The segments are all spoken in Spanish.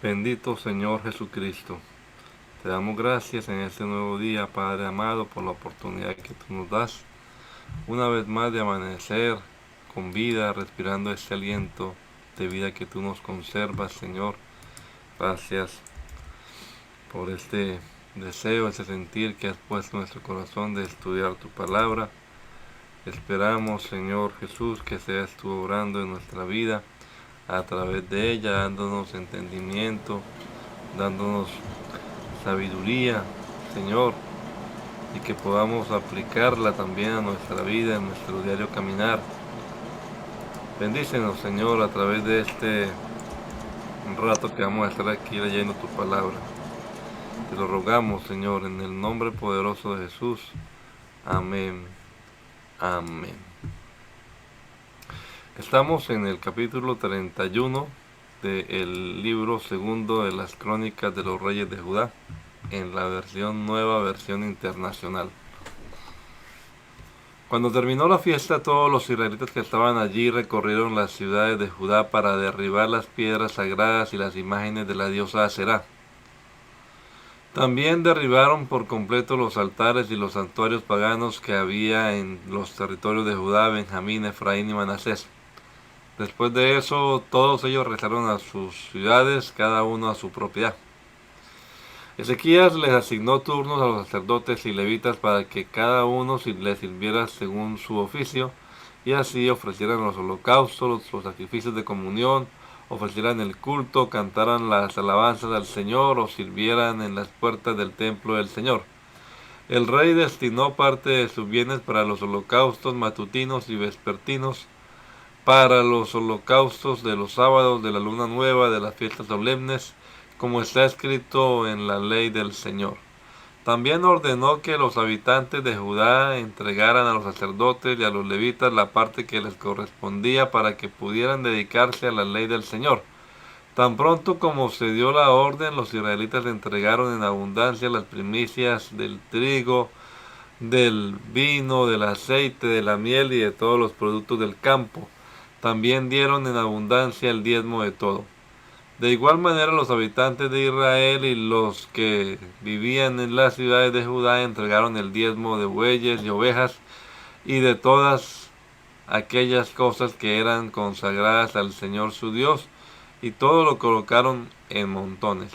Bendito Señor Jesucristo, te damos gracias en este nuevo día, Padre amado, por la oportunidad que tú nos das, una vez más de amanecer con vida, respirando este aliento de vida que tú nos conservas, Señor. Gracias por este deseo, ese sentir que has puesto en nuestro corazón de estudiar tu palabra. Esperamos, Señor Jesús, que seas tú obrando en nuestra vida a través de ella, dándonos entendimiento, dándonos sabiduría, Señor, y que podamos aplicarla también a nuestra vida, en nuestro diario caminar. Bendícenos, Señor, a través de este rato que vamos a estar aquí leyendo tu palabra. Te lo rogamos, Señor, en el nombre poderoso de Jesús. Amén. Amén. Estamos en el capítulo 31 del libro segundo de las Crónicas de los Reyes de Judá, en la nueva versión internacional. Cuando terminó la fiesta, todos los israelitas que estaban allí recorrieron las ciudades de Judá para derribar las piedras sagradas y las imágenes de la diosa Aserá. También derribaron por completo los altares y los santuarios paganos que había en los territorios de Judá, Benjamín, Efraín y Manasés. Después de eso, todos ellos regresaron a sus ciudades, cada uno a su propiedad. Ezequías les asignó turnos a los sacerdotes y levitas para que cada uno les sirviera según su oficio, y así ofrecieran los holocaustos, los sacrificios de comunión, ofrecieran el culto, cantaran las alabanzas al Señor o sirvieran en las puertas del templo del Señor. El rey destinó parte de sus bienes para los holocaustos matutinos y vespertinos, para los holocaustos de los sábados, de la luna nueva, de las fiestas solemnes, como está escrito en la ley del Señor. También ordenó que los habitantes de Judá entregaran a los sacerdotes y a los levitas la parte que les correspondía para que pudieran dedicarse a la ley del Señor. Tan pronto como se dio la orden, los israelitas entregaron en abundancia las primicias del trigo, del vino, del aceite, de la miel y de todos los productos del campo. También dieron en abundancia el diezmo de todo. De igual manera, los habitantes de Israel y los que vivían en las ciudades de Judá entregaron el diezmo de bueyes y ovejas y de todas aquellas cosas que eran consagradas al Señor su Dios, y todo lo colocaron en montones.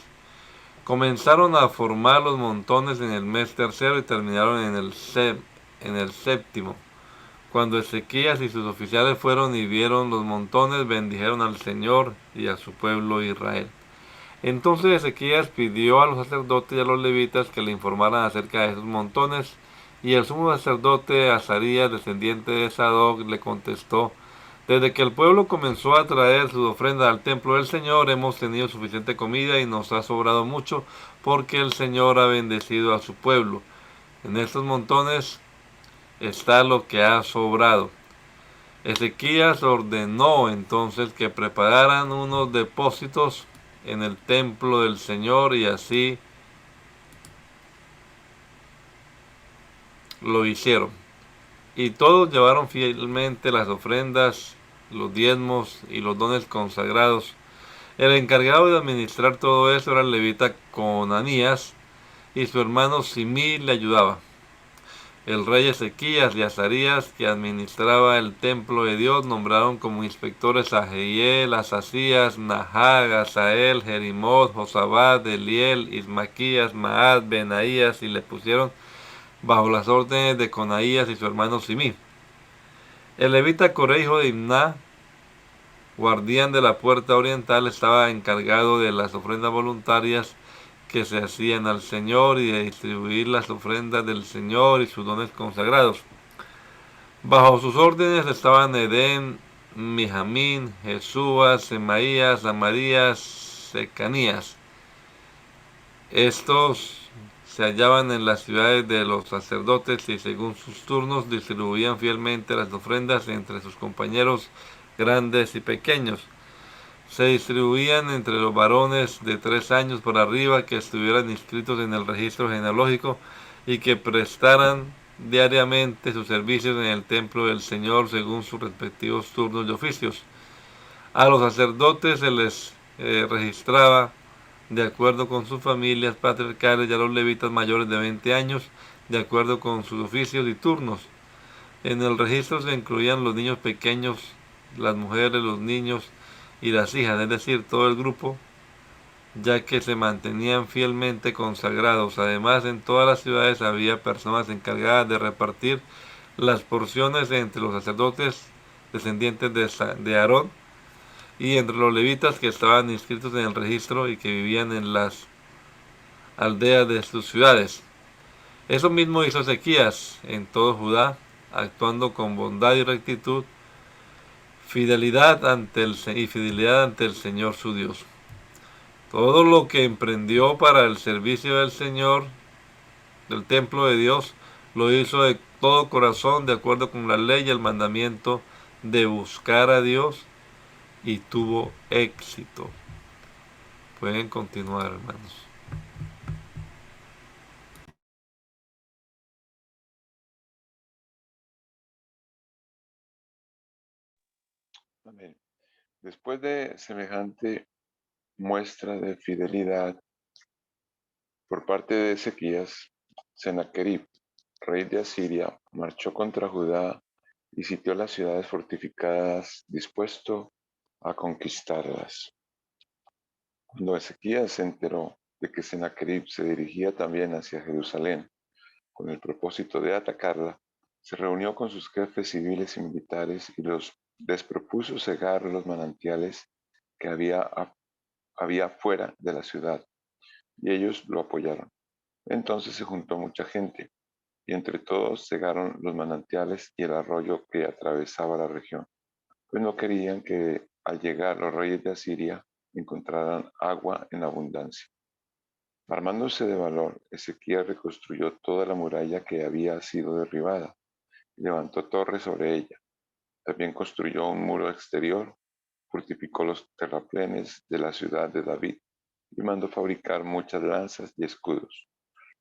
Comenzaron a formar los montones en el mes tercero y terminaron en el séptimo. Cuando Ezequías y sus oficiales fueron y vieron los montones, bendijeron al Señor y a su pueblo Israel. Entonces Ezequías pidió a los sacerdotes y a los levitas que le informaran acerca de esos montones, y el sumo sacerdote Azarías, descendiente de Sadoc, le contestó: desde que el pueblo comenzó a traer sus ofrendas al templo del Señor, hemos tenido suficiente comida y nos ha sobrado mucho, porque el Señor ha bendecido a su pueblo. En estos montones está lo que ha sobrado. Ezequías ordenó entonces que prepararan unos depósitos en el templo del Señor, y así lo hicieron. Y todos llevaron fielmente las ofrendas, los diezmos y los dones consagrados. El encargado de administrar todo eso era el levita Conanías, y su hermano Simí le ayudaba. El rey Ezequías y Azarías, que administraba el templo de Dios, nombraron como inspectores a Jehiel, Asasías, Nahag, Asael, Jerimot, Josabad, Eliel, Ismaquías, Maad, Benaías, y le pusieron bajo las órdenes de Conaías y su hermano Simí. El levita Coré, hijo de Imná, guardián de la puerta oriental, estaba encargado de las ofrendas voluntarias que se hacían al Señor y de distribuir las ofrendas del Señor y sus dones consagrados. Bajo sus órdenes estaban Edén, Mijamín, Jesúa, Semaías, Amarías, Secanías. Estos se hallaban en las ciudades de los sacerdotes y según sus turnos distribuían fielmente las ofrendas entre sus compañeros grandes y pequeños. Se distribuían entre los varones de 3 años para arriba que estuvieran inscritos en el registro genealógico y que prestaran diariamente sus servicios en el templo del Señor según sus respectivos turnos y oficios. A los sacerdotes se les registraba de acuerdo con sus familias patriarcales, y a los levitas mayores de 20 años, de acuerdo con sus oficios y turnos. En el registro se incluían los niños pequeños, las mujeres, los niños y las hijas, es decir, todo el grupo, ya que se mantenían fielmente consagrados. Además, en todas las ciudades había personas encargadas de repartir las porciones entre los sacerdotes descendientes de Aarón y entre los levitas que estaban inscritos en el registro y que vivían en las aldeas de sus ciudades. Eso mismo hizo Ezequías en todo Judá, actuando con bondad y rectitud, fidelidad ante el Señor su Dios. Todo lo que emprendió para el servicio del Señor, del templo de Dios, lo hizo de todo corazón, de acuerdo con la ley y el mandamiento de buscar a Dios, y tuvo éxito. Pueden continuar, hermanos. Amén. Después de semejante muestra de fidelidad por parte de Ezequías, Sennacherib, rey de Asiria, marchó contra Judá y sitió las ciudades fortificadas, dispuesto a conquistarlas. Cuando Ezequías se enteró de que Sennacherib se dirigía también hacia Jerusalén con el propósito de atacarla, se reunió con sus jefes civiles y militares y les propuso cegar los manantiales que había fuera de la ciudad, y ellos lo apoyaron. Entonces se juntó mucha gente, y entre todos cegaron los manantiales y el arroyo que atravesaba la región, pues no querían que al llegar los reyes de Asiria encontraran agua en abundancia. Armándose de valor, Ezequías reconstruyó toda la muralla que había sido derribada y levantó torres sobre ella. También construyó un muro exterior, fortificó los terraplenes de la ciudad de David y mandó fabricar muchas lanzas y escudos.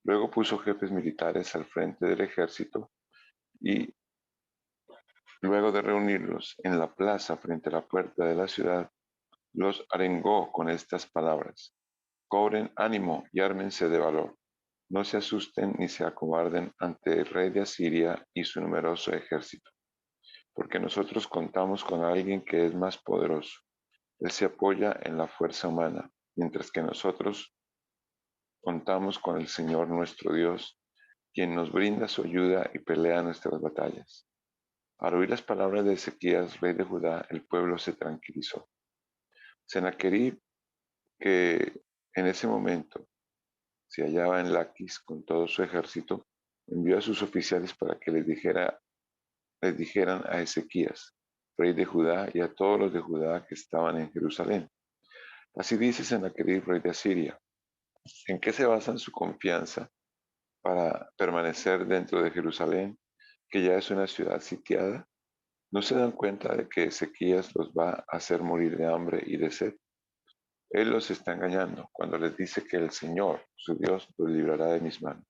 Luego puso jefes militares al frente del ejército y, luego de reunirlos en la plaza frente a la puerta de la ciudad, los arengó con estas palabras: cobren ánimo y ármense de valor. No se asusten ni se acobarden ante el rey de Asiria y su numeroso ejército, porque nosotros contamos con alguien que es más poderoso. Él se apoya en la fuerza humana, mientras que nosotros contamos con el Señor nuestro Dios, quien nos brinda su ayuda y pelea nuestras batallas. Al oír las palabras de Ezequías, rey de Judá, el pueblo se tranquilizó. Sennacherib, que en ese momento se hallaba en Laquis con todo su ejército, envió a sus oficiales para que les dijeran a Ezequías, rey de Judá, y a todos los de Judá que estaban en Jerusalén: así dice Sennacherib, rey de Asiria: ¿en qué se basan su confianza para permanecer dentro de Jerusalén, que ya es una ciudad sitiada? ¿No se dan cuenta de que Ezequías los va a hacer morir de hambre y de sed? Él los está engañando cuando les dice que el Señor, su Dios, los librará de mis manos.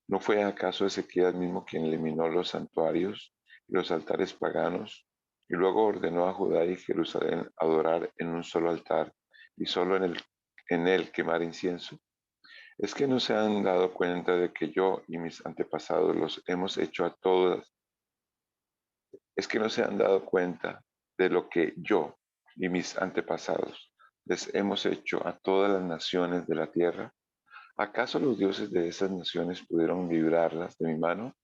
¿No fue acaso Ezequías mismo quien eliminó los santuarios y los altares paganos, y luego ordenó a Judá y Jerusalén adorar en un solo altar y solo en él quemar incienso? ¿Es que no se han dado cuenta de que yo y mis antepasados los hemos hecho a todas? ¿Es que no se han dado cuenta de lo que yo y mis antepasados les hemos hecho a todas las naciones de la tierra? ¿Acaso los dioses de esas naciones pudieron librarlas de mi mano?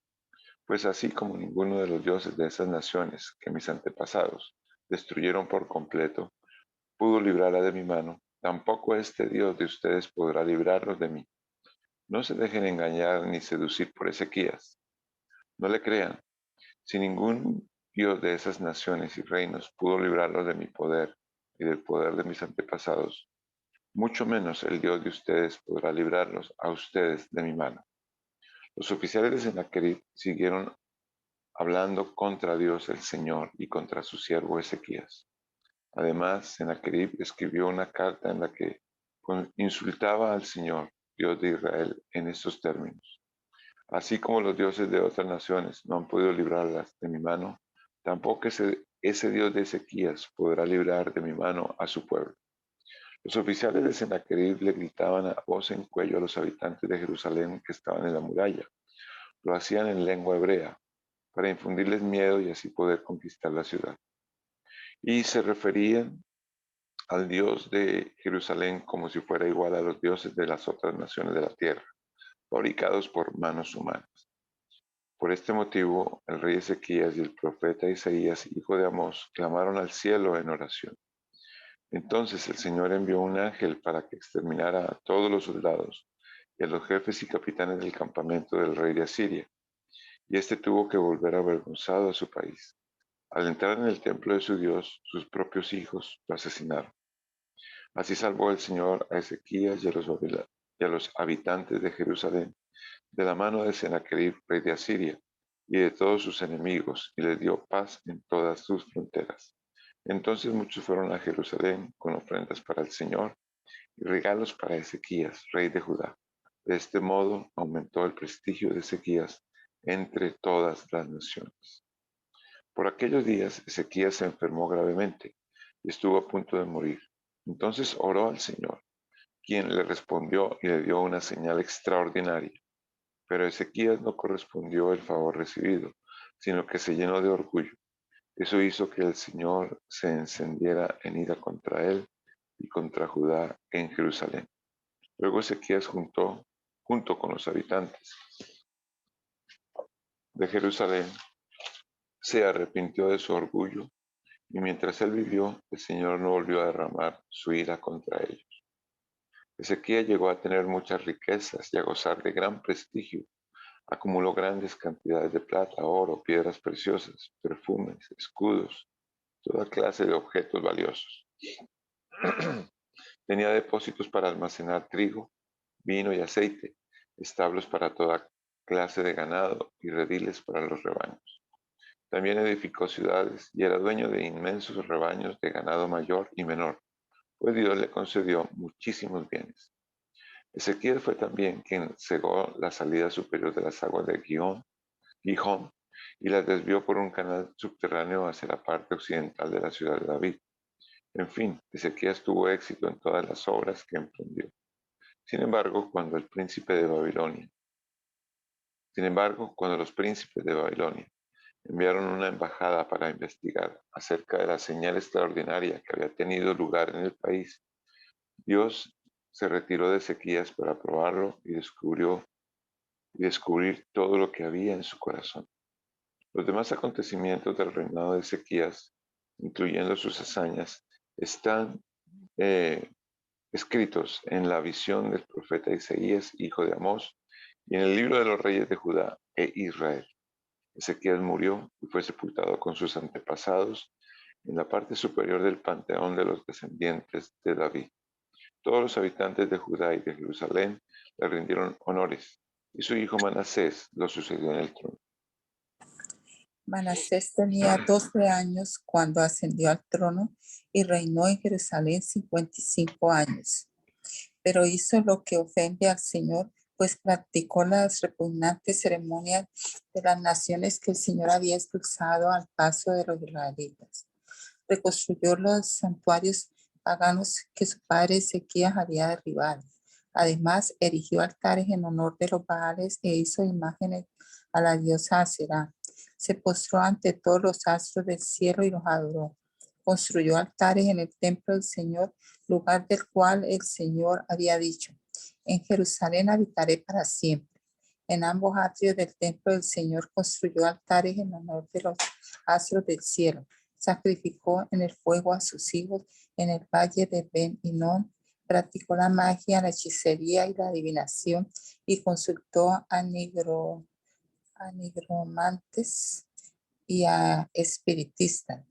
Pues así como ninguno de los dioses de esas naciones que mis antepasados destruyeron por completo pudo librarla de mi mano, tampoco este Dios de ustedes podrá librarlos de mí. No se dejen engañar ni seducir por Ezequías. No le crean. Si ningún Dios de esas naciones y reinos pudo librarlos de mi poder y del poder de mis antepasados, mucho menos el Dios de ustedes podrá librarlos a ustedes de mi mano. Los oficiales de Sennacherib siguieron hablando contra Dios el Señor y contra su siervo Ezequías. Además, Sennacherib escribió una carta en la que insultaba al Señor, Dios de Israel, en estos términos: así como los dioses de otras naciones no han podido librarlas de mi mano, tampoco ese Dios de Ezequías podrá librar de mi mano a su pueblo. Los oficiales de Sennacherib le gritaban a voz en cuello a los habitantes de Jerusalén que estaban en la muralla. Lo hacían en lengua hebrea, para infundirles miedo y así poder conquistar la ciudad. Y se referían al Dios de Jerusalén como si fuera igual a los dioses de las otras naciones de la tierra, fabricados por manos humanas. Por este motivo, el rey Ezequías y el profeta Isaías, hijo de Amós, clamaron al cielo en oración. Entonces el Señor envió un ángel para que exterminara a todos los soldados y a los jefes y capitanes del campamento del rey de Asiria, y éste tuvo que volver avergonzado a su país. Al entrar en el templo de su Dios, sus propios hijos lo asesinaron. Así salvó el Señor a Ezequías y a los habitantes de Jerusalén de la mano de Sennacherib, rey de Asiria, y de todos sus enemigos, y les dio paz en todas sus fronteras. Entonces muchos fueron a Jerusalén con ofrendas para el Señor y regalos para Ezequías, rey de Judá. De este modo aumentó el prestigio de Ezequías entre todas las naciones. Por aquellos días Ezequías se enfermó gravemente y estuvo a punto de morir. Entonces oró al Señor, quien le respondió y le dio una señal extraordinaria. Pero Ezequías no correspondió el favor recibido, sino que se llenó de orgullo. Eso hizo que el Señor se encendiera en ira contra él y contra Judá en Jerusalén. Luego Ezequías junto con los habitantes de Jerusalén, se arrepintió de su orgullo, y mientras él vivió, el Señor no volvió a derramar su ira contra ellos. Ezequías llegó a tener muchas riquezas y a gozar de gran prestigio. Acumuló grandes cantidades de plata, oro, piedras preciosas, perfumes, escudos, toda clase de objetos valiosos. Tenía depósitos para almacenar trigo, vino y aceite, establos para toda clase de ganado y rediles para los rebaños. También edificó ciudades y era dueño de inmensos rebaños de ganado mayor y menor, pues Dios le concedió muchísimos bienes. Ezequiel fue también quien cegó la salida superior de las aguas de Gijón, y las desvió por un canal subterráneo hacia la parte occidental de la ciudad de David. En fin, Ezequías tuvo éxito en todas las obras que emprendió. Sin embargo, cuando los príncipes de Babilonia enviaron una embajada para investigar acerca de la señal extraordinaria que había tenido lugar en el país, Dios se retiró de Ezequías para probarlo y descubrir todo lo que había en su corazón. Los demás acontecimientos del reinado de Ezequías, incluyendo sus hazañas, están eh, escritos en la visión del profeta Isaías, hijo de Amós, y en el libro de los reyes de Judá e Israel. Ezequías murió y fue sepultado con sus antepasados en la parte superior del panteón de los descendientes de David. Todos los habitantes de Judá y de Jerusalén le rindieron honores, y su hijo Manasés lo sucedió en el trono. Manasés tenía 12 años cuando ascendió al trono y reinó en Jerusalén 55 años. Pero hizo lo que ofende al Señor, pues practicó las repugnantes ceremonias de las naciones que el Señor había expulsado al paso de los israelitas. Reconstruyó los santuarios paganos que su padre Ezequías había derribado. Además, erigió altares en honor de los Baales e hizo imágenes a la diosa Aserá. Se postró ante todos los astros del cielo y los adoró. Construyó altares en el templo del Señor, lugar del cual el Señor había dicho: en Jerusalén habitaré para siempre. En ambos atrios del templo del Señor construyó altares en honor de los astros del cielo. Sacrificó en el fuego a sus hijos en el valle de Ben-Hinnom. Practicó la magia, la hechicería y la adivinación, y consultó a nigromantes y a espiritistas.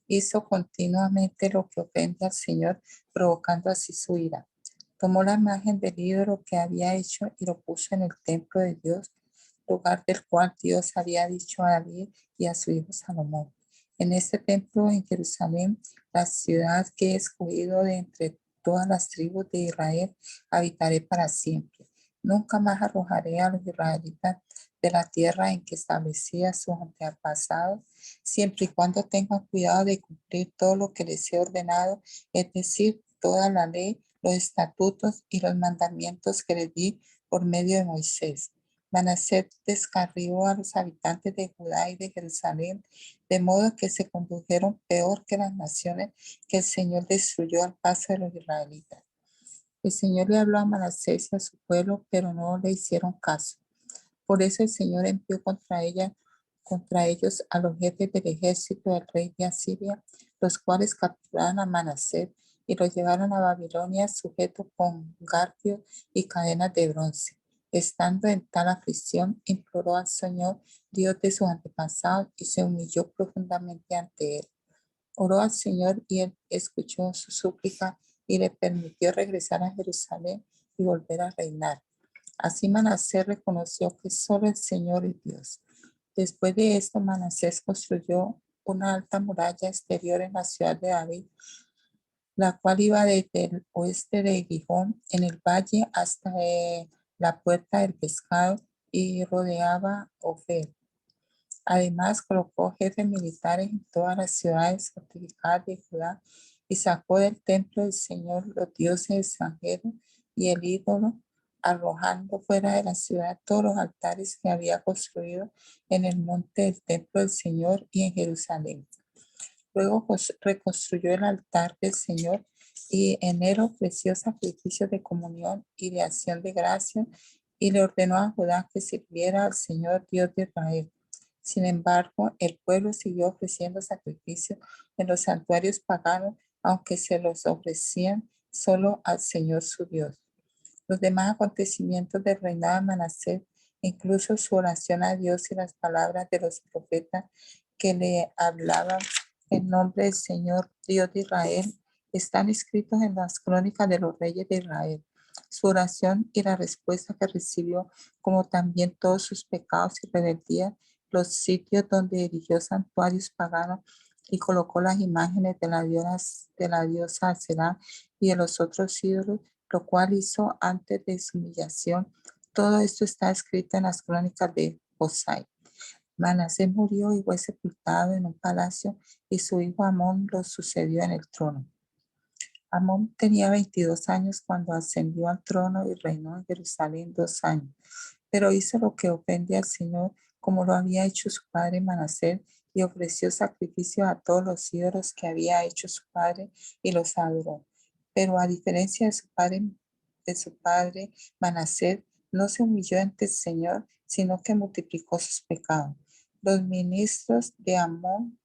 Hizo continuamente lo que ofende al Señor, provocando así su ira. Tomó la imagen del ídolo que había hecho y lo puso en el templo de Dios, lugar del cual Dios había dicho a David y a su hijo Salomón: en este templo en Jerusalén, la ciudad que he escogido de entre todas las tribus de Israel, habitaré para siempre. Nunca más arrojaré a los israelitas de la tierra en que establecí a sus antepasados, siempre y cuando tengan cuidado de cumplir todo lo que les he ordenado, es decir, toda la ley, los estatutos y los mandamientos que les di por medio de Moisés. Manasés descarrió a los habitantes de Judá y de Jerusalén, de modo que se condujeron peor que las naciones que el Señor destruyó al paso de los israelitas. El Señor le habló a Manasés y a su pueblo, pero no le hicieron caso. Por eso el Señor envió contra ellos a los jefes del ejército del rey de Asiria, los cuales capturaron a Manasés y lo llevaron a Babilonia sujeto con garfio y cadenas de bronce. Estando en tal aflicción, imploró al Señor, Dios de sus antepasados, y se humilló profundamente ante él. Oró al Señor y él escuchó su súplica y le permitió regresar a Jerusalén y volver a reinar. Así Manasés reconoció que solo el Señor es Dios. Después de esto, Manasés construyó una alta muralla exterior en la ciudad de David, la cual iba desde el oeste de Gijón en el valle hasta la puerta del pescado y rodeaba Ofel. Además, colocó jefes militares en todas las ciudades fortificadas de Judá y sacó del templo del Señor los dioses extranjeros y el ídolo, arrojando fuera de la ciudad todos los altares que había construido en el monte del templo del Señor y en Jerusalén. Luego reconstruyó el altar del Señor y en él ofreció sacrificios de comunión y de acción de gracia y le ordenó a Judá que sirviera al Señor Dios de Israel. Sin embargo, el pueblo siguió ofreciendo sacrificios en los santuarios paganos, aunque se los ofrecían solo al Señor su Dios. Los demás acontecimientos del reinado de Manasés, incluso su oración a Dios y las palabras de los profetas que le hablaban en nombre del Señor Dios de Israel, están escritos en las crónicas de los reyes de Israel. Su oración y la respuesta que recibió, como también todos sus pecados y rebeldías, los sitios donde erigió santuarios paganos y colocó las imágenes de la diosa Aserá y de los otros ídolos, lo cual hizo antes de su humillación. Todo esto está escrito en las crónicas de Josai. Manasés murió y fue sepultado en un palacio y su hijo Amón lo sucedió en el trono. Amón tenía 22 años cuando ascendió al trono y reinó en Jerusalén 2 años, pero hizo lo que ofende al Señor, como lo había hecho su padre Manasés, y ofreció sacrificios a todos los ídolos que había hecho su padre y los adoró. Pero a diferencia de su padre Manasés, no se humilló ante el Señor, sino que multiplicó sus pecados. Los ministros de Amón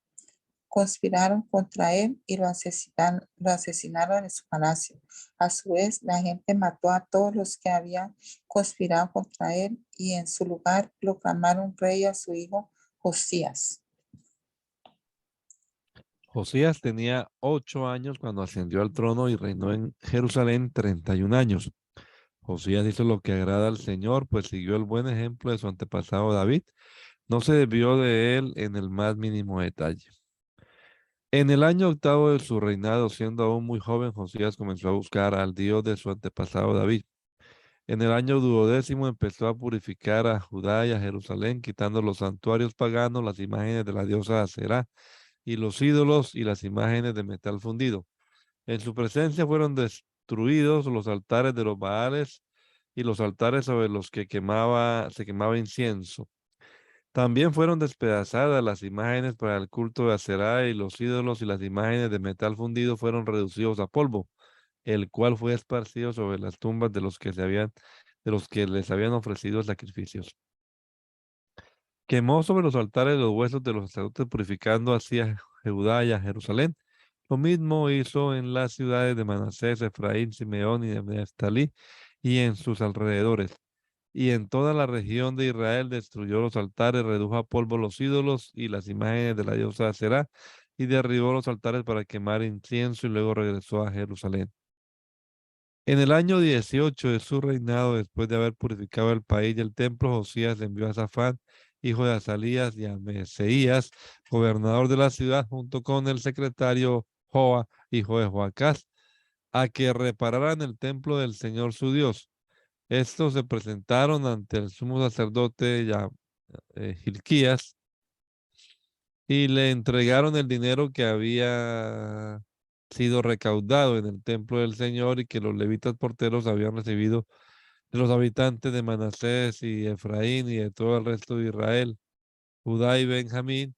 conspiraron contra él y lo asesinaron en su palacio. A su vez, la gente mató a todos los que habían conspirado contra él y en su lugar proclamaron rey a su hijo Josías. Josías tenía 8 años cuando ascendió al trono y reinó en Jerusalén 31 años. Josías hizo lo que agrada al Señor, pues siguió el buen ejemplo de su antepasado David. No se desvió de él en el más mínimo detalle. En el año 8º de su reinado, siendo aún muy joven, Josías comenzó a buscar al Dios de su antepasado David. En el año 12º empezó a purificar a Judá y a Jerusalén, quitando los santuarios paganos, las imágenes de la diosa Aserá y los ídolos y las imágenes de metal fundido. En su presencia fueron destruidos los altares de los Baales y los altares sobre los que se quemaba incienso. También fueron despedazadas las imágenes para el culto de Aserá y los ídolos y las imágenes de metal fundido fueron reducidos a polvo, el cual fue esparcido sobre las tumbas de los que les habían ofrecido sacrificios. Quemó sobre los altares los huesos de los sacerdotes, purificando así a Judá y a Jerusalén. Lo mismo hizo en las ciudades de Manasés, Efraín, Simeón y de Neftalí y en sus alrededores. Y en toda la región de Israel destruyó los altares, redujo a polvo los ídolos y las imágenes de la diosa Aserá y derribó los altares para quemar incienso y luego regresó a Jerusalén. En el año 18 de su reinado, después de haber purificado el país y el templo, Josías envió a Safán, hijo de Azalías, y a Meseías, gobernador de la ciudad, junto con el secretario Joa, hijo de Joacás, a que repararan el templo del Señor su Dios. Estos se presentaron ante el sumo sacerdote Hilquías y le entregaron el dinero que había sido recaudado en el templo del Señor y que los levitas porteros habían recibido de los habitantes de Manasés y Efraín y de todo el resto de Israel, Judá y Benjamín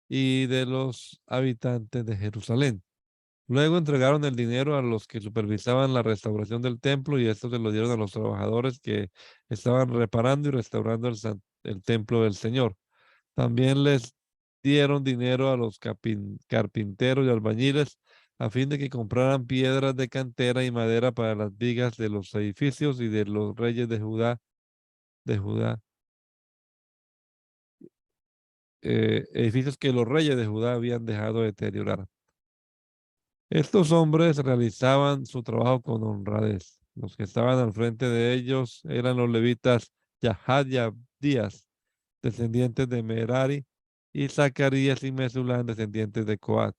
y de los habitantes de Jerusalén. Luego entregaron el dinero a los que supervisaban la restauración del templo y estos se lo dieron a los trabajadores que estaban reparando y restaurando el templo del Señor. También les dieron dinero a los carpinteros y albañiles a fin de que compraran piedras de cantera y madera para las vigas de los edificios y de los reyes de Judá, edificios que los reyes de Judá habían dejado de deteriorar. Estos hombres realizaban su trabajo con honradez. Los que estaban al frente de ellos eran los levitas Yahat y Abdías, descendientes de Merari, y Zacarías y Mesulán, descendientes de Coat.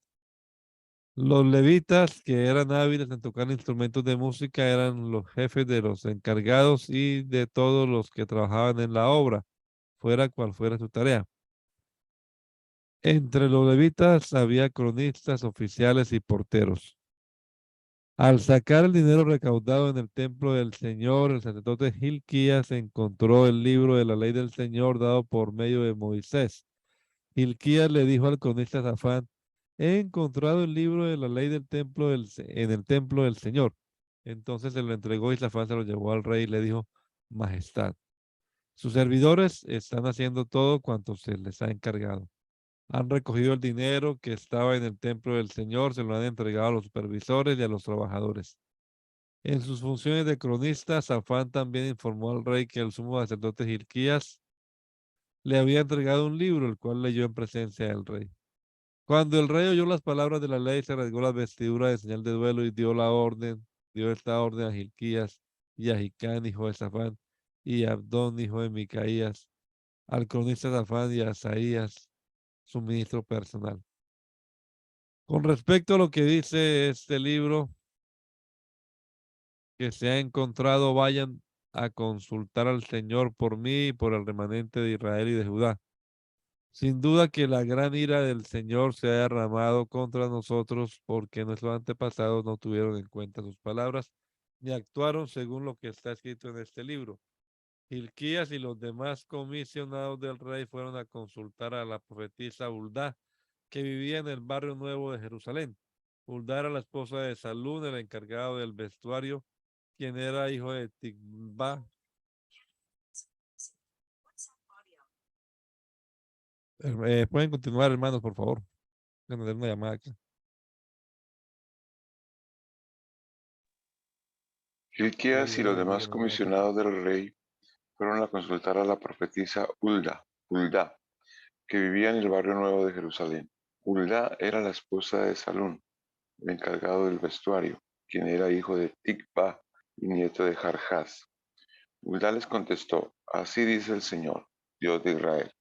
Los levitas que eran hábiles en tocar instrumentos de música eran los jefes de los encargados y de todos los que trabajaban en la obra, fuera cual fuera su tarea. Entre los levitas había cronistas, oficiales y porteros. Al sacar el dinero recaudado en el templo del Señor, el sacerdote Hilquías encontró el libro de la ley del Señor dado por medio de Moisés. Hilquías le dijo al cronista Safán: he encontrado el libro de la ley del templo en el templo del Señor. Entonces se lo entregó y Safán se lo llevó al rey y le dijo: Majestad, sus servidores están haciendo todo cuanto se les ha encargado. Han recogido el dinero que estaba en el templo del Señor, se lo han entregado a los supervisores y a los trabajadores. En sus funciones de cronista, Safán también informó al rey que el sumo sacerdote Hilquías le había entregado un libro, el cual leyó en presencia del rey. Cuando el rey oyó las palabras de la ley, se rasgó las vestiduras de señal de duelo y dio esta orden a Hilquías y a Hicán, hijo de Safán, y a Abdón, hijo de Micaías, al cronista Safán y a Asaías, su ministro personal. Con respecto a lo que dice este libro que se ha encontrado, vayan a consultar al Señor por mí y por el remanente de Israel y de Judá. Sin duda que la gran ira del Señor se ha derramado contra nosotros porque nuestros antepasados no tuvieron en cuenta sus palabras ni actuaron según lo que está escrito en este libro. Hilquías y los demás comisionados del rey fueron a consultar a la profetisa Huldá, que vivía en el barrio nuevo de Jerusalén. Huldá era la esposa de Salún, el encargado del vestuario, quien era hijo de Ticba. Pueden continuar, hermanos, por favor. Déjenme dar una llamada acá. Hilquías y los Díganos, demás díganos, díganos, por favor. comisionados del rey fueron a consultar a la profetisa Hulda, que vivía en el barrio nuevo de Jerusalén. Hulda era la esposa de Salún, el encargado del vestuario, quien era hijo de Tikva y nieto de Jarjás. Hulda les contestó: así dice el Señor, Dios de Israel.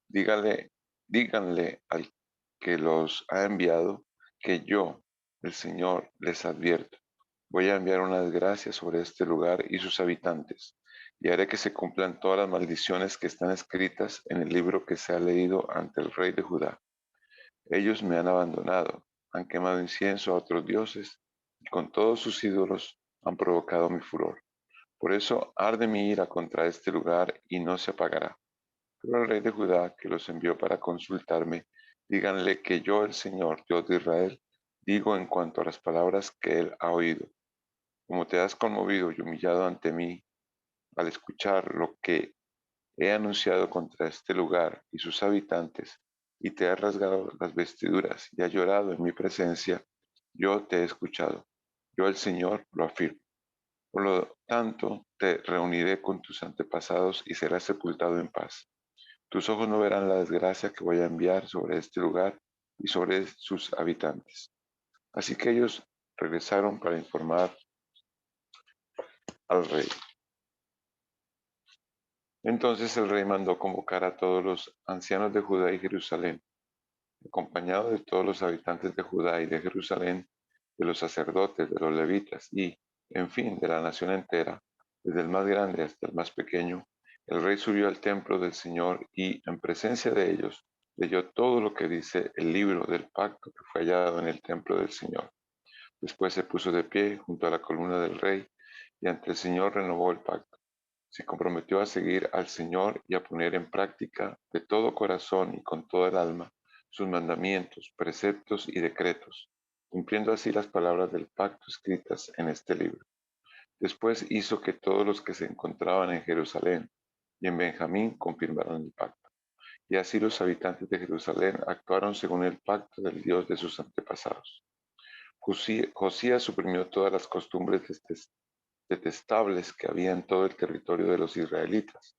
Díganle al que los ha enviado que yo, el Señor, les advierto. Voy a enviar una desgracia sobre este lugar y sus habitantes, y haré que se cumplan todas las maldiciones que están escritas en el libro que se ha leído ante el rey de Judá. Ellos me han abandonado, han quemado incienso a otros dioses, y con todos sus ídolos han provocado mi furor. Por eso arde mi ira contra este lugar y no se apagará. Pero el rey de Judá, que los envió para consultarme, díganle que yo, el Señor, Dios de Israel, digo en cuanto a las palabras que él ha oído. Como te has conmovido y humillado ante mí al escuchar lo que he anunciado contra este lugar y sus habitantes, y te has rasgado las vestiduras y has llorado en mi presencia, yo te he escuchado. Yo, el Señor, lo afirmo. Por lo tanto, te reuniré con tus antepasados y serás sepultado en paz. Tus ojos no verán la desgracia que voy a enviar sobre este lugar y sobre sus habitantes. Así que ellos regresaron para informar al rey. Entonces el rey mandó convocar a todos los ancianos de Judá y Jerusalén, acompañado de todos los habitantes de Judá y de Jerusalén, de los sacerdotes, de los levitas y, en fin, de la nación entera, desde el más grande hasta el más pequeño. El rey subió al templo del Señor y, en presencia de ellos, leyó todo lo que dice el libro del pacto que fue hallado en el templo del Señor. Después se puso de pie junto a la columna del rey y ante el Señor renovó el pacto. Se comprometió a seguir al Señor y a poner en práctica de todo corazón y con toda el alma sus mandamientos, preceptos y decretos, cumpliendo así las palabras del pacto escritas en este libro. Después hizo que todos los que se encontraban en Jerusalén y en Benjamín confirmaran el pacto. Y así los habitantes de Jerusalén actuaron según el pacto del Dios de sus antepasados. Josías suprimió todas las costumbres detestables que había en todo el territorio de los israelitas,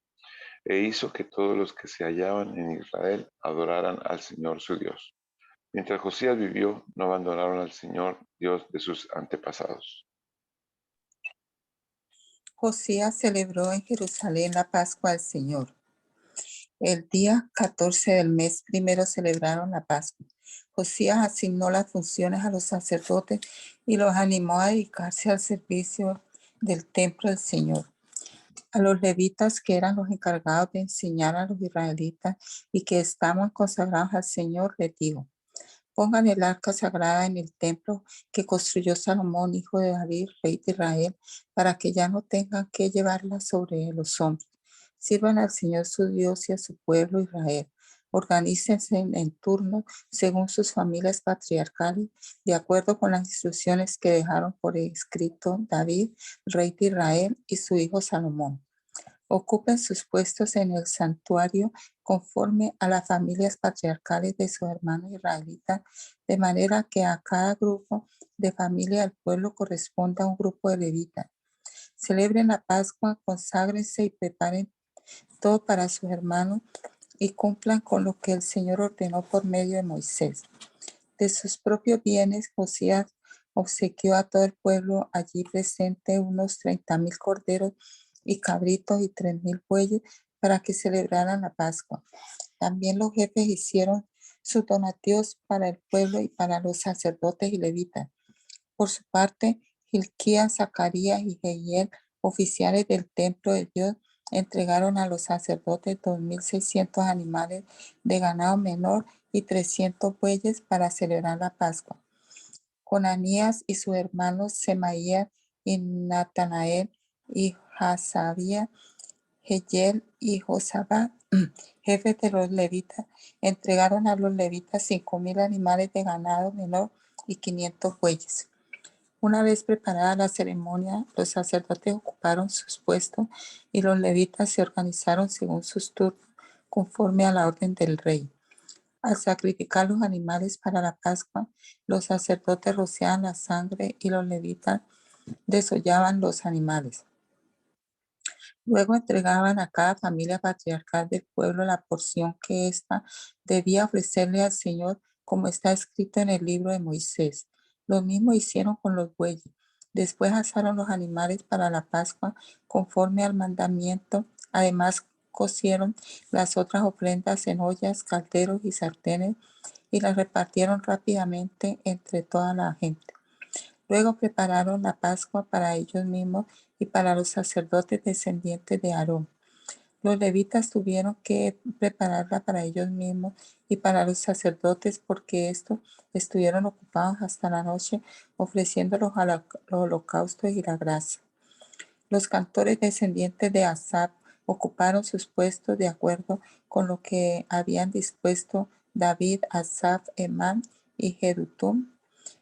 e hizo que todos los que se hallaban en Israel adoraran al Señor su Dios. Mientras Josías vivió, no abandonaron al Señor, Dios de sus antepasados. Josías celebró en Jerusalén la Pascua del Señor. El día 14 del mes primero celebraron la Pascua. Josías asignó las funciones a los sacerdotes y los animó a dedicarse al servicio del templo del Señor. A los levitas, que eran los encargados de enseñar a los israelitas y que estaban consagrados al Señor, les dijo: pongan el arca sagrada en el templo que construyó Salomón, hijo de David, rey de Israel, para que ya no tengan que llevarla sobre los hombros. Sirvan al Señor su Dios y a su pueblo Israel. Organícense en turno según sus familias patriarcales, de acuerdo con las instrucciones que dejaron por escrito David, rey de Israel, y su hijo Salomón. Ocupen sus puestos en el santuario conforme a las familias patriarcales de sus hermanos israelitas, de manera que a cada grupo de familia del pueblo corresponda un grupo de levitas. Celebren la Pascua, conságrense y preparen todo para sus hermanos y cumplan con lo que el Señor ordenó por medio de Moisés. De sus propios bienes, Josías obsequió a todo el pueblo allí presente unos 30,000 corderos y cabritos y 3,000 bueyes para que celebraran la Pascua. También los jefes hicieron sus donativos para el pueblo y para los sacerdotes y levitas. Por su parte, Hilquías, Zacarías y Jehiel, oficiales del templo de Dios, entregaron a los sacerdotes 2,600 animales de ganado menor y 300 bueyes para celebrar la Pascua. Conanías y sus hermanos Semaías y Natanael y Hasabía, Jehiel y Josabad, jefes de los levitas, entregaron a los levitas 5,000 animales de ganado menor y 500 bueyes. Una vez preparada la ceremonia, los sacerdotes ocuparon sus puestos y los levitas se organizaron según sus turnos, conforme a la orden del rey. Al sacrificar los animales para la Pascua, los sacerdotes rociaban la sangre y los levitas desollaban los animales. Luego entregaban a cada familia patriarcal del pueblo la porción que ésta debía ofrecerle al Señor, como está escrito en el libro de Moisés. Lo mismo hicieron con los bueyes. Después asaron los animales para la Pascua conforme al mandamiento. Además, cocieron las otras ofrendas en ollas, calderos y sartenes y las repartieron rápidamente entre toda la gente. Luego prepararon la Pascua para ellos mismos y para los sacerdotes descendientes de Aarón. Los levitas tuvieron que prepararla para ellos mismos y para los sacerdotes, porque estos estuvieron ocupados hasta la noche ofreciendo los holocaustos y la grasa. Los cantores descendientes de Asaf ocuparon sus puestos de acuerdo con lo que habían dispuesto David, Asaf, Emán y Jedutum,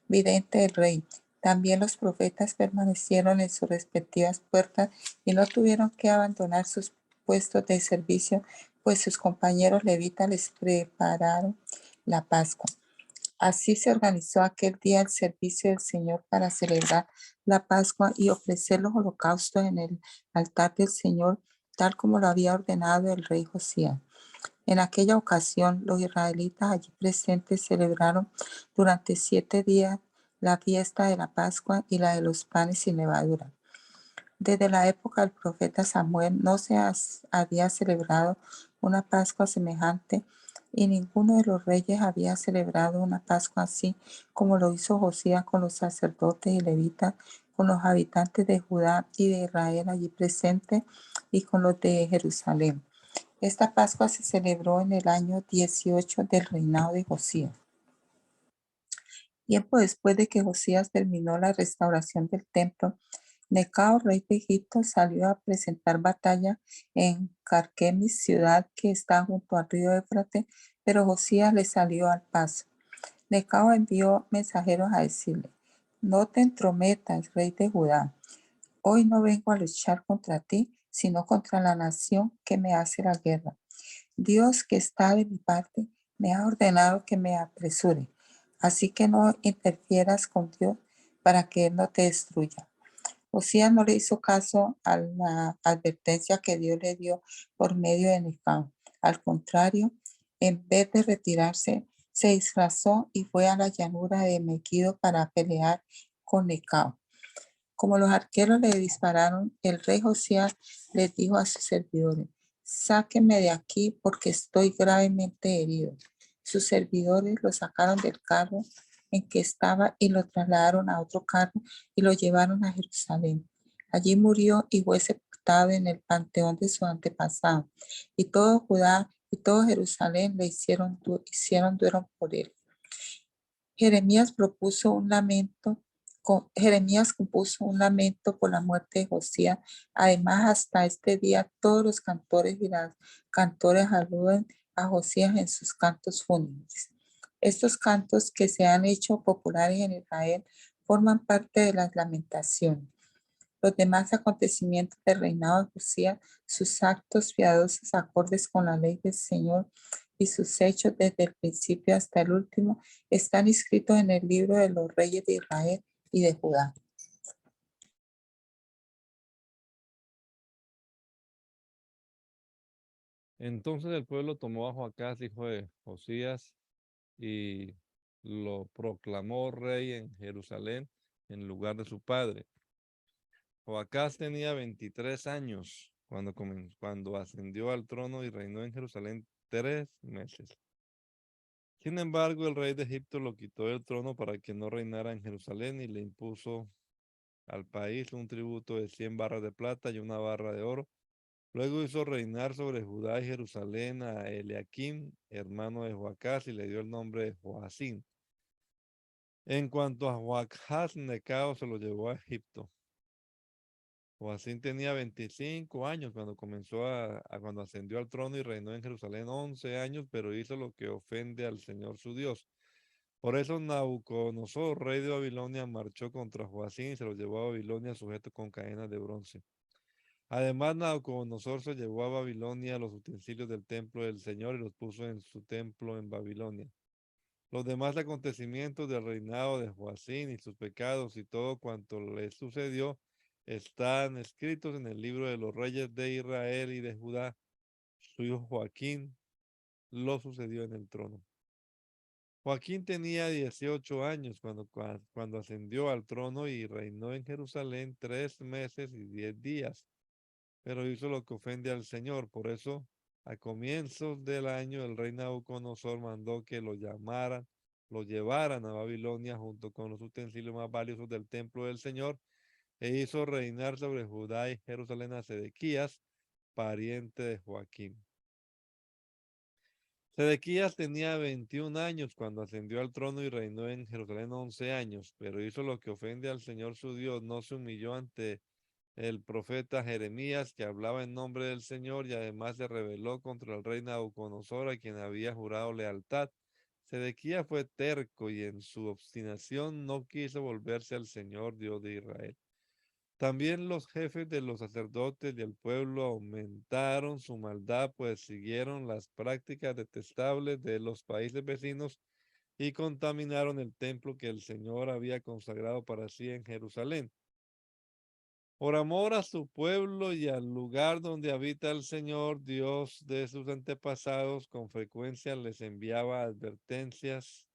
vidente del rey. También los profetas permanecieron en sus respectivas puertas y no tuvieron que abandonar sus puestos de servicio, pues sus compañeros levitas les prepararon la Pascua. Así se organizó aquel día el servicio del Señor para celebrar la Pascua y ofrecer los holocaustos en el altar del Señor, tal como lo había ordenado el rey Josías. En aquella ocasión, los israelitas allí presentes celebraron durante 7 días la fiesta de la Pascua y la de los panes sin levadura. Desde la época del profeta Samuel no se había celebrado una Pascua semejante y ninguno de los reyes había celebrado una Pascua así como lo hizo Josías con los sacerdotes y levitas, con los habitantes de Judá y de Israel allí presentes y con los de Jerusalén. Esta Pascua se celebró en el año 18 del reinado de Josías. Tiempo después de que Josías terminó la restauración del templo, Necao, rey de Egipto, salió a presentar batalla en Carquemis, ciudad que está junto al río Éufrates, pero Josías le salió al paso. Necao envió mensajeros a decirle: no te entrometas, rey de Judá. Hoy no vengo a luchar contra ti, sino contra la nación que me hace la guerra. Dios, que está de mi parte, me ha ordenado que me apresure. Así que no interfieras con Dios para que Él no te destruya. Josías no le hizo caso a la advertencia que Dios le dio por medio de Necao. Al contrario, en vez de retirarse, se disfrazó y fue a la llanura de Megiddo para pelear con Necao. Como los arqueros le dispararon, el rey Josías les dijo a sus servidores: sáquenme de aquí porque estoy gravemente herido. Sus servidores lo sacaron del carro en que estaba y lo trasladaron a otro carro y lo llevaron a Jerusalén. Allí murió y fue sepultado en el panteón de su antepasado. Y todo Judá y todo Jerusalén hicieron duelo por él. Jeremías compuso un lamento por la muerte de Josías. Además, hasta este día, todos los cantores y las cantoras aluden a Josías en sus cantos fúnebres. Estos cantos, que se han hecho populares en Israel, forman parte de las lamentaciones. Los demás acontecimientos del reinado de Josías, sus actos piadosos acordes con la ley del Señor y sus hechos desde el principio hasta el último, están escritos en el libro de los reyes de Israel y de Judá. Entonces el pueblo tomó a Joacás, hijo de Josías, y lo proclamó rey en Jerusalén en lugar de su padre. Joacás tenía 23 años cuando ascendió al trono y reinó en Jerusalén 3 meses. Sin embargo, el rey de Egipto lo quitó del trono para que no reinara en Jerusalén y le impuso al país un tributo de 100 barras de plata y una barra de oro. Luego hizo reinar sobre Judá y Jerusalén a Eliakim, hermano de Joacás, y le dio el nombre de Joacín. En cuanto a Joacás, Necao se lo llevó a Egipto. Joacín tenía 25 años cuando ascendió al trono y reinó en Jerusalén 11 años, pero hizo lo que ofende al Señor su Dios. Por eso Nabucodonosor, rey de Babilonia, marchó contra Joacín y se lo llevó a Babilonia sujeto con cadenas de bronce. Además, Nabucodonosor se llevó a Babilonia los utensilios del templo del Señor y los puso en su templo en Babilonia. Los demás acontecimientos del reinado de Joacín y sus pecados y todo cuanto le sucedió están escritos en el libro de los reyes de Israel y de Judá. Su hijo Joaquín lo sucedió en el trono. Joaquín tenía 18 años cuando ascendió al trono y reinó en Jerusalén 3 meses y 10 días, pero hizo lo que ofende al Señor. Por eso, a comienzos del año, el rey Nabucodonosor mandó que lo llevaran a Babilonia junto con los utensilios más valiosos del templo del Señor, e hizo reinar sobre Judá y Jerusalén a Sedequías, pariente de Joaquín. Sedequías tenía 21 años cuando ascendió al trono y reinó en Jerusalén 11 años, pero hizo lo que ofende al Señor su Dios, no se humilló ante el profeta Jeremías, que hablaba en nombre del Señor, y además se rebeló contra el rey Nabucodonosor, a quien había jurado lealtad. Sedequías fue terco y en su obstinación no quiso volverse al Señor Dios de Israel. También los jefes de los sacerdotes y el pueblo aumentaron su maldad, pues siguieron las prácticas detestables de los países vecinos y contaminaron el templo que el Señor había consagrado para sí en Jerusalén. Por amor a su pueblo y al lugar donde habita el Señor, Dios de sus antepasados, con frecuencia les enviaba advertencias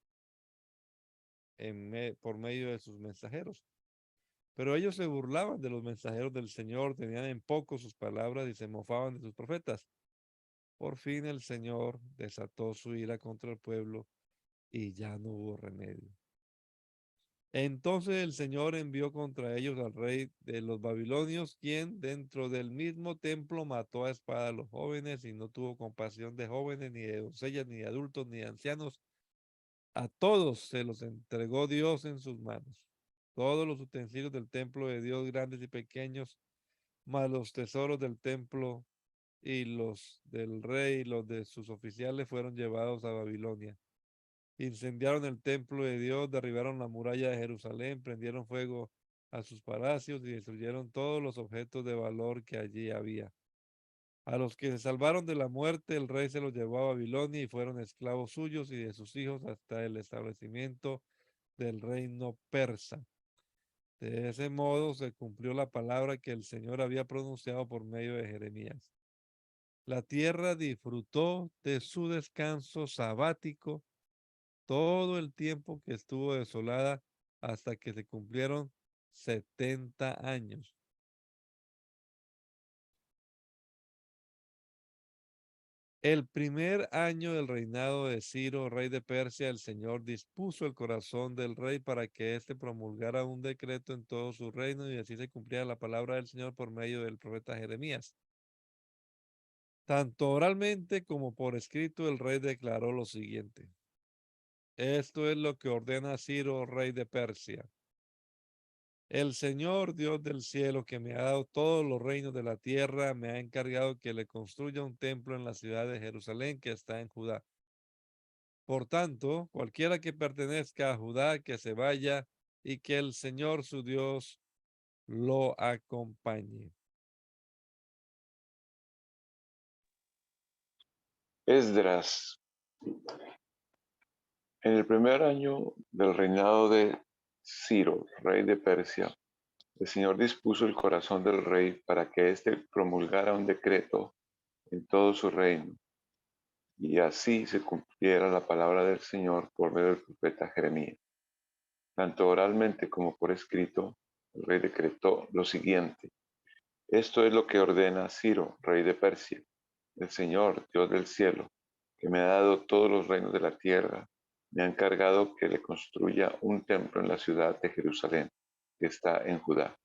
por medio de sus mensajeros. Pero ellos se burlaban de los mensajeros del Señor, tenían en poco sus palabras y se mofaban de sus profetas. Por fin el Señor desató su ira contra el pueblo y ya no hubo remedio. Entonces el Señor envió contra ellos al rey de los babilonios, quien dentro del mismo templo mató a espada a los jóvenes y no tuvo compasión de jóvenes, ni de doncellas, ni de adultos, ni de ancianos, A todos se los entregó Dios en sus manos. Todos los utensilios del templo de Dios, grandes y pequeños, más los tesoros del templo y los del rey y los de sus oficiales fueron llevados a Babilonia. Incendiaron el templo de Dios, derribaron la muralla de Jerusalén, prendieron fuego a sus palacios y destruyeron todos los objetos de valor que allí había. A los que se salvaron de la muerte, el rey se los llevó a Babilonia y fueron esclavos suyos y de sus hijos hasta el establecimiento del reino persa. De ese modo se cumplió la palabra que el Señor había pronunciado por medio de Jeremías. La tierra disfrutó de su descanso sabático todo el tiempo que estuvo desolada hasta que se cumplieron 70 años. El primer año del reinado de Ciro, rey de Persia, el Señor dispuso el corazón del rey para que éste promulgara un decreto en todo su reino y así se cumpliera la palabra del Señor por medio del profeta Jeremías. Tanto oralmente como por escrito, el rey declaró lo siguiente. Esto es lo que ordena Ciro, rey de Persia. El Señor, Dios del cielo, que me ha dado todos los reinos de la tierra, me ha encargado que le construya un templo en la ciudad de Jerusalén, que está en Judá. Por tanto, cualquiera que pertenezca a Judá, que se vaya y que el Señor su Dios lo acompañe. Esdras. En el primer año del reinado de Ciro, rey de Persia, el Señor dispuso el corazón del rey para que éste promulgara un decreto en todo su reino, y así se cumpliera la palabra del Señor por medio del profeta Jeremías. Tanto oralmente como por escrito, el rey decretó lo siguiente. Esto es lo que ordena Ciro, rey de Persia, el Señor, Dios del cielo, que me ha dado todos los reinos de la tierra, me ha encargado que le construya un templo en la ciudad de Jerusalén, que está en Judá.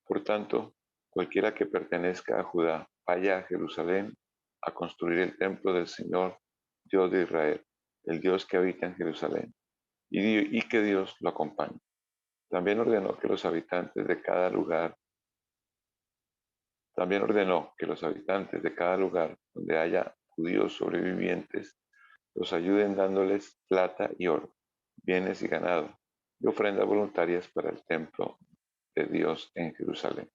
Por tanto, cualquiera que pertenezca a Judá, vaya a Jerusalén a construir el templo del Señor, Dios de Israel, el Dios que habita en Jerusalén, y que Dios lo acompañe. También ordenó que los habitantes de cada lugar donde haya judíos sobrevivientes los ayuden dándoles plata y oro, bienes y ganado, y ofrendas voluntarias para el templo de Dios en Jerusalén.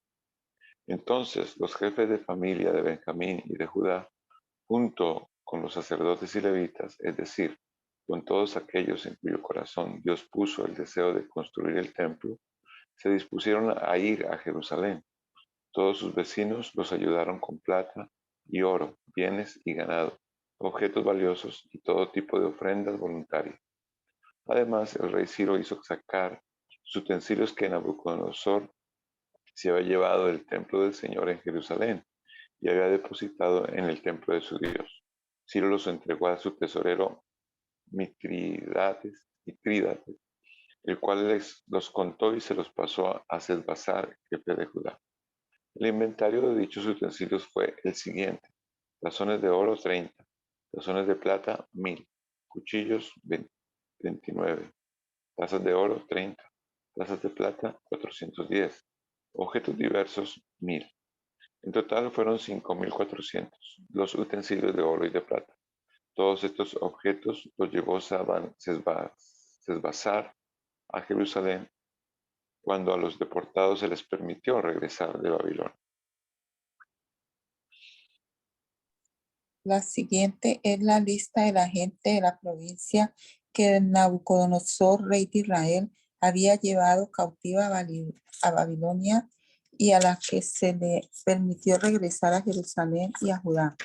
Entonces los jefes de familia de Benjamín y de Judá, junto con los sacerdotes y levitas, es decir, con todos aquellos en cuyo corazón Dios puso el deseo de construir el templo, se dispusieron a ir a Jerusalén. Todos sus vecinos los ayudaron con plata y oro, bienes y ganado, objetos valiosos y todo tipo de ofrendas voluntarias. Además, el rey Ciro hizo sacar los utensilios que Nabucodonosor se había llevado del templo del Señor en Jerusalén y había depositado en el templo de su Dios. Ciro los entregó a su tesorero Mitrídates, el cual los contó y se los pasó a Sesbazar, jefe de Judá. El inventario de dichos utensilios fue el siguiente: tazones de oro 30, tazones de plata 1000, cuchillos 29, tazas de oro 30, tazas de plata 410, objetos diversos 1000. En total fueron 5400 los utensilios de oro y de plata. Todos estos objetos los llevó Sesbazar a Jerusalén cuando a los deportados se les permitió regresar de Babilonia. La siguiente es la lista de la gente de la provincia que Nabucodonosor, rey de Israel, había llevado cautiva a Babilonia y a la que se le permitió regresar a Jerusalén y a Judá.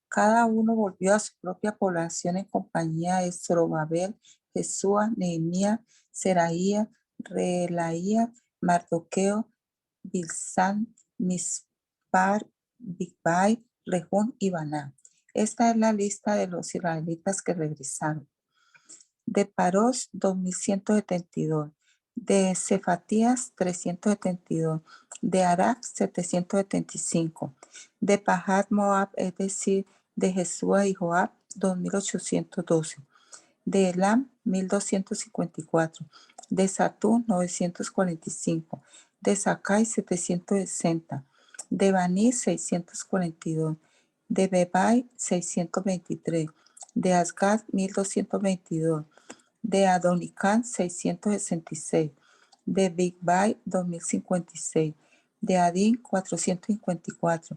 Cada uno volvió a su propia población en compañía de Zorobabel, Jesúa, Nehemías, Seraía, Reelaía, Mardoqueo, Bilsán, Mispar, Bigvai, Rejón y Baná. Esta es la lista de los israelitas que regresaron. De Paros, 2172. De Cefatías, 372. De Arak, 775. De Pahat Moab, es decir, de Jesúa y Joab, 2812. de Elam 1254, de Satún 945, de Sakai 760, de Baní 642, de Bebai 623, de Asgad 1222, de Adonicán 666, de Bigbai 2056, de Adín 454,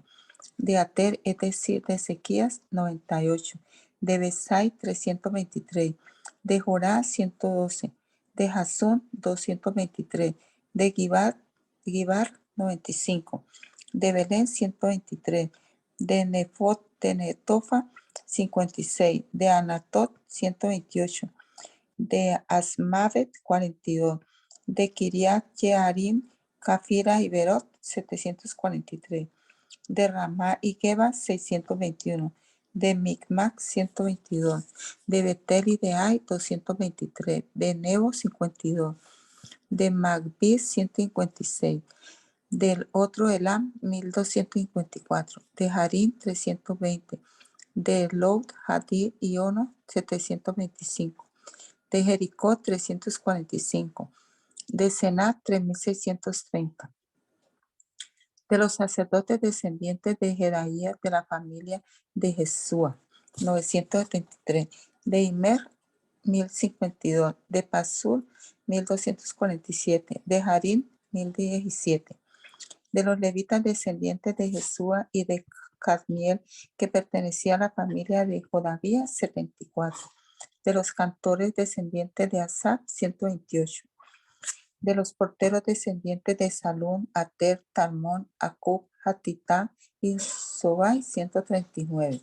de Ater, es decir, de Ezequías 98, de Besai 323, de Jorá 112, de Jasón 223, de Gibar 95, de Belén 123, de Netofa 56, de Anatot 128, de Asmavet 42, de Kiriat Jearim, Cafira y Berot 743, de Ramá y Geba 621, de Micmac 122, de Betel y de Ai 223, de Nebo 52, de Magbis 156, del otro Elam 1254, de Harim 320, de Lod, Hadir y Ono 725, de Jericó 345, de Senat 3630. De los sacerdotes descendientes de Jeraías de la familia de Jesúa, 973, de Imer, 1052, de Pasur, 1247, de Harim, 1017, de los levitas descendientes de Jesúa y de Cadmiel, que pertenecía a la familia de Jodavía, 74, de los cantores descendientes de Asaf, 128, de los porteros descendientes de Salún, Ater, Talmón, Acub, Hatitá y Sobai, 139.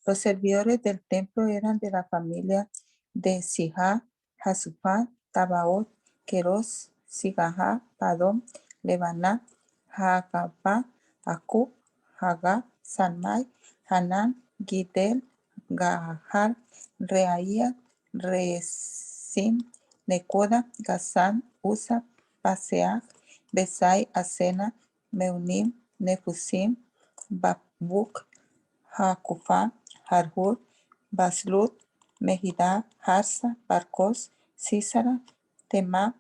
Los servidores del templo eran de la familia de Sijá, Hasupá, Tabaot, Queros, Sigajá, Padón, Lebaná, Hagabá, Acub, Hagá, Salmai, Hanán, Gidel, Gahar, Reaía, Resim, Necoda, Gazán, Usa, Paseach, Besai, Asena, Meunim, Nefusim, Babuk, Hakufá, Harhur, Baslut, Mejidá, Harsa, Barcos, Císara, Temá,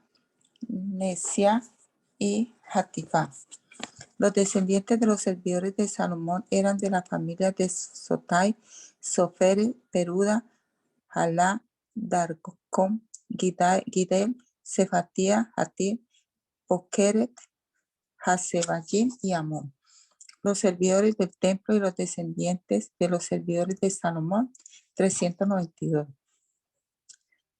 Nesia y Hatifá. Los descendientes de los servidores de Salomón eran de la familia de Sotai, Sofere, Peruda, Jalá, Darcom, Gidel, Sefatía, Hatir, Pokeret, Hasebayim y Amón. Los servidores del templo y los descendientes de los servidores de Salomón, 392.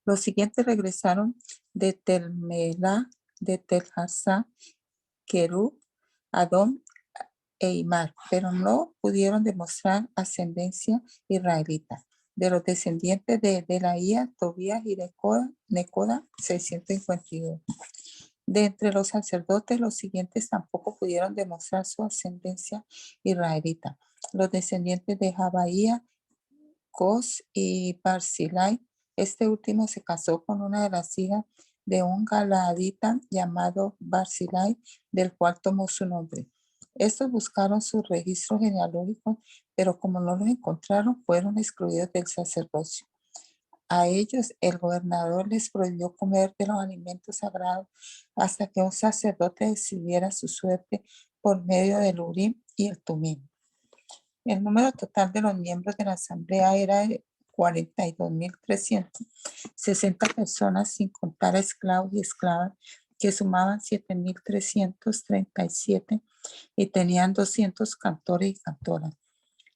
Los siguientes regresaron de Telmelá, de Telharsá, Querub, Adón e Imar, pero no pudieron demostrar ascendencia israelita. De los descendientes de Delaía, Tobías y de Necoda, 652. De entre los sacerdotes, los siguientes tampoco pudieron demostrar su ascendencia israelita. Los descendientes de Jabaía, Cos y Barzilai. Este último se casó con una de las hijas de un galaadita llamado Barzilai, del cual tomó su nombre. Estos buscaron sus registros genealógicos, pero como no los encontraron, fueron excluidos del sacerdocio. A ellos el gobernador les prohibió comer de los alimentos sagrados hasta que un sacerdote decidiera su suerte por medio del Urim y el Tumim. El número total de los miembros de la asamblea era de 42.360 personas, sin contar a esclavos y esclavas, que sumaban 7.337 y tenían 200 cantores y cantoras.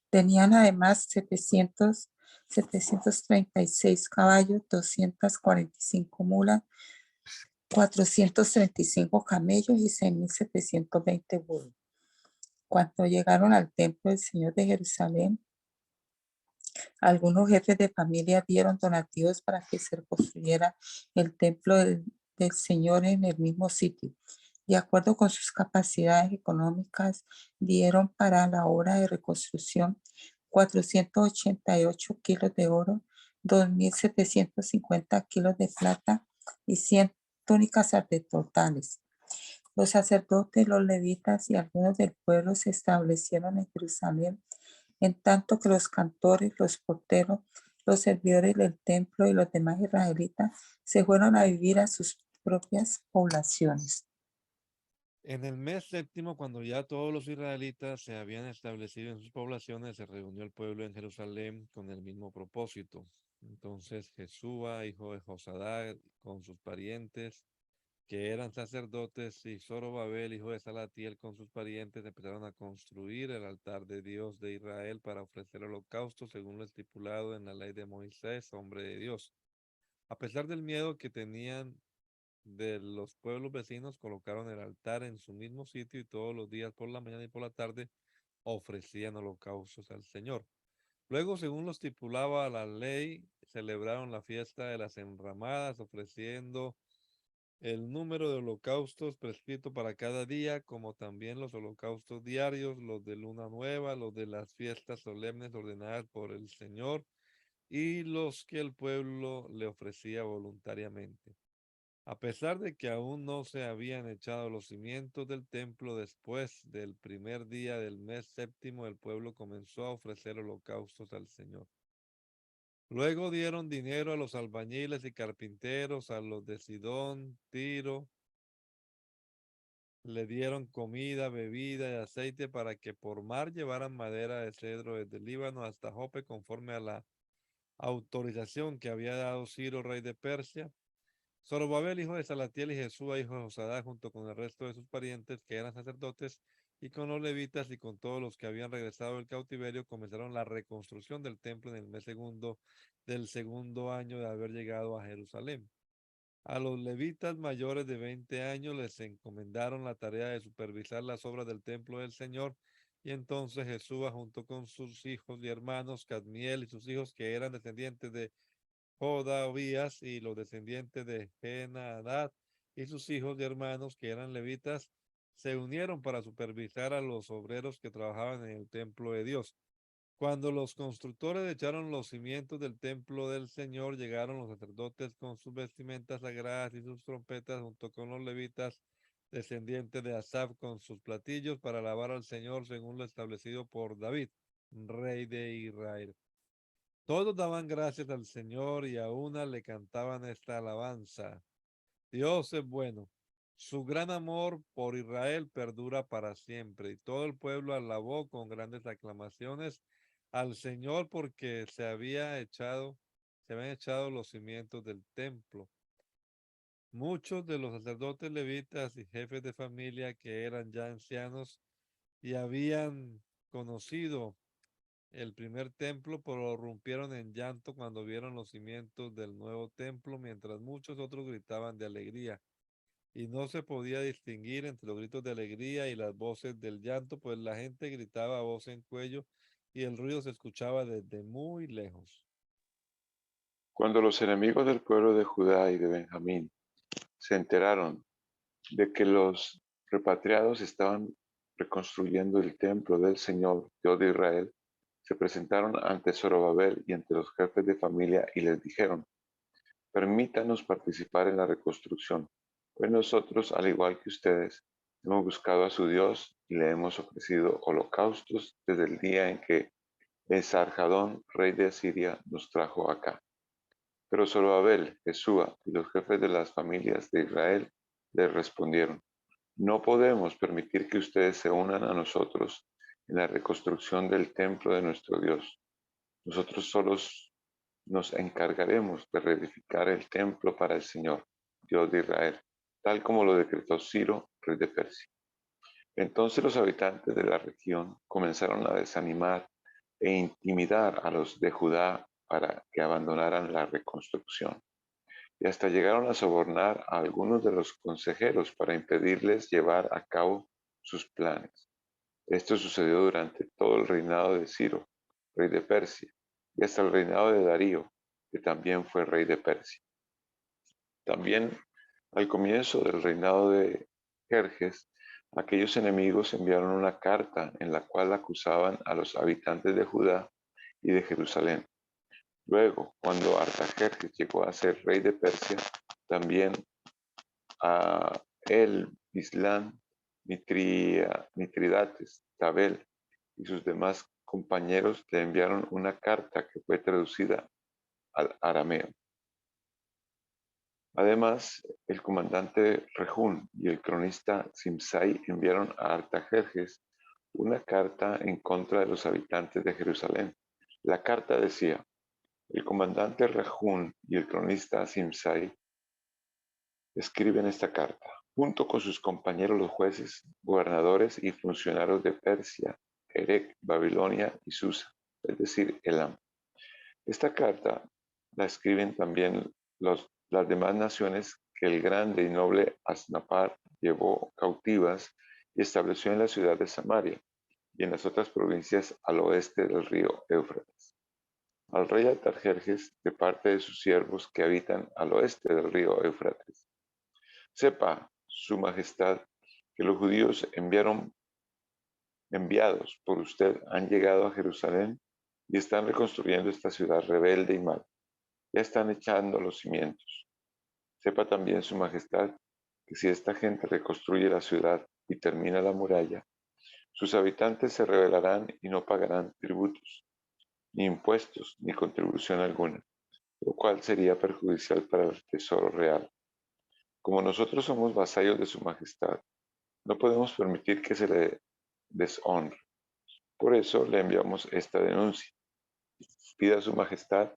Tenían además 736 caballos, 245 mulas, 435 camellos y 6.720 burros. Cuando llegaron al templo del Señor de Jerusalén, algunos jefes de familia dieron donativos para que se construyera el templo del Señor en el mismo sitio. De acuerdo con sus capacidades económicas, dieron para la obra de reconstrucción 488 kilos de oro, 2.750 kilos de plata y 100 túnicas sacerdotales. Los sacerdotes, los levitas y algunos del pueblo se establecieron en Jerusalén, en tanto que los cantores, los porteros, los servidores del templo y los demás israelitas se fueron a vivir a sus propias poblaciones. En el mes séptimo, cuando ya todos los israelitas se habían establecido en sus poblaciones, se reunió el pueblo en Jerusalén con el mismo propósito. Entonces Jesúa, hijo de Josadá, con sus parientes, que eran sacerdotes, y Zorobabel, hijo de Salatiel, con sus parientes, empezaron a construir el altar de Dios de Israel para ofrecer holocausto según lo estipulado en la ley de Moisés, hombre de Dios. A pesar del miedo que tenían de los pueblos vecinos, colocaron el altar en su mismo sitio y todos los días por la mañana y por la tarde ofrecían holocaustos al Señor. Luego, según lo estipulaba la ley, celebraron la fiesta de las enramadas, ofreciendo el número de holocaustos prescrito para cada día, como también los holocaustos diarios, los de luna nueva, los de las fiestas solemnes ordenadas por el Señor y los que el pueblo le ofrecía voluntariamente. A pesar de que aún no se habían echado los cimientos del templo, después del primer día del mes séptimo, el pueblo comenzó a ofrecer holocaustos al Señor. Luego dieron dinero a los albañiles y carpinteros, a los de Sidón, Tiro. Le dieron comida, bebida y aceite para que por mar llevaran madera de cedro desde el Líbano hasta Jope, conforme a la autorización que había dado Ciro, rey de Persia. Zorobabel, hijo de Salatiel, y Jesúa, hijo de Josadá, junto con el resto de sus parientes, que eran sacerdotes, y con los levitas y con todos los que habían regresado del cautiverio, comenzaron la reconstrucción del templo en el mes segundo del segundo año de haber llegado a Jerusalén. A los levitas mayores de 20 años les encomendaron la tarea de supervisar las obras del templo del Señor, y entonces Jesúa, junto con sus hijos y hermanos, Cadmiel y sus hijos, que eran descendientes de Jodabías, y los descendientes de Henadad y sus hijos y hermanos, que eran levitas, se unieron para supervisar a los obreros que trabajaban en el templo de Dios. Cuando los constructores echaron los cimientos del templo del Señor, llegaron los sacerdotes con sus vestimentas sagradas y sus trompetas, junto con los levitas descendientes de Asaf, con sus platillos para alabar al Señor según lo establecido por David, rey de Israel. Todos daban gracias al Señor y a una le cantaban esta alabanza: Dios es bueno, su gran amor por Israel perdura para siempre. Y todo el pueblo alabó con grandes aclamaciones al Señor, porque se habían echado los cimientos del templo. Muchos de los sacerdotes levitas y jefes de familia, que eran ya ancianos y habían conocido el primer templo, prorrumpieron en llanto cuando vieron los cimientos del nuevo templo, mientras muchos otros gritaban de alegría. Y no se podía distinguir entre los gritos de alegría y las voces del llanto, pues la gente gritaba a voz en cuello y el ruido se escuchaba desde muy lejos. Cuando los enemigos del pueblo de Judá y de Benjamín se enteraron de que los repatriados estaban reconstruyendo el templo del Señor, Dios de Israel, se presentaron ante Zorobabel y ante los jefes de familia y les dijeron: permítanos participar en la reconstrucción, pues nosotros, al igual que ustedes, hemos buscado a su Dios y le hemos ofrecido holocaustos desde el día en que Esarhadón, rey de Asiria, nos trajo acá. Pero Zorobabel, Jesúa y los jefes de las familias de Israel les respondieron: no podemos permitir que ustedes se unan a nosotros en la reconstrucción del templo de nuestro Dios. Nosotros solos nos encargaremos de reedificar el templo para el Señor, Dios de Israel, tal como lo decretó Ciro, rey de Persia. Entonces los habitantes de la región comenzaron a desanimar e intimidar a los de Judá para que abandonaran la reconstrucción, y hasta llegaron a sobornar a algunos de los consejeros para impedirles llevar a cabo sus planes. Esto sucedió durante todo el reinado de Ciro, rey de Persia, y hasta el reinado de Darío, que también fue rey de Persia. También al comienzo del reinado de Jerjes, aquellos enemigos enviaron una carta en la cual acusaban a los habitantes de Judá y de Jerusalén. Luego, cuando Artajerjes llegó a ser rey de Persia, también a él, Bislán, Mitridates, Tabel y sus demás compañeros le enviaron una carta que fue traducida al arameo. Además, el comandante Rehún y el cronista Simsai enviaron a Artajerjes una carta en contra de los habitantes de Jerusalén. La carta decía: el comandante Rehún y el cronista Simsai escriben esta carta, junto con sus compañeros los jueces, gobernadores y funcionarios de Persia, Erech, Babilonia y Susa, es decir, Elam. Esta carta la escriben también las demás naciones que el grande y noble Asnapar llevó cautivas y estableció en la ciudad de Samaria y en las otras provincias al oeste del río Éufrates. Al rey Artajerjes, de parte de sus siervos que habitan al oeste del río Éufrates. Sepa, su majestad, que los judíos enviados por usted han llegado a Jerusalén y están reconstruyendo esta ciudad rebelde y mal. Ya están echando los cimientos. Sepa también su majestad que si esta gente reconstruye la ciudad y termina la muralla, sus habitantes se rebelarán y no pagarán tributos, ni impuestos, ni contribución alguna, lo cual sería perjudicial para el tesoro real. Como nosotros somos vasallos de su majestad, no podemos permitir que se le deshonre. Por eso le enviamos esta denuncia. Pida a su majestad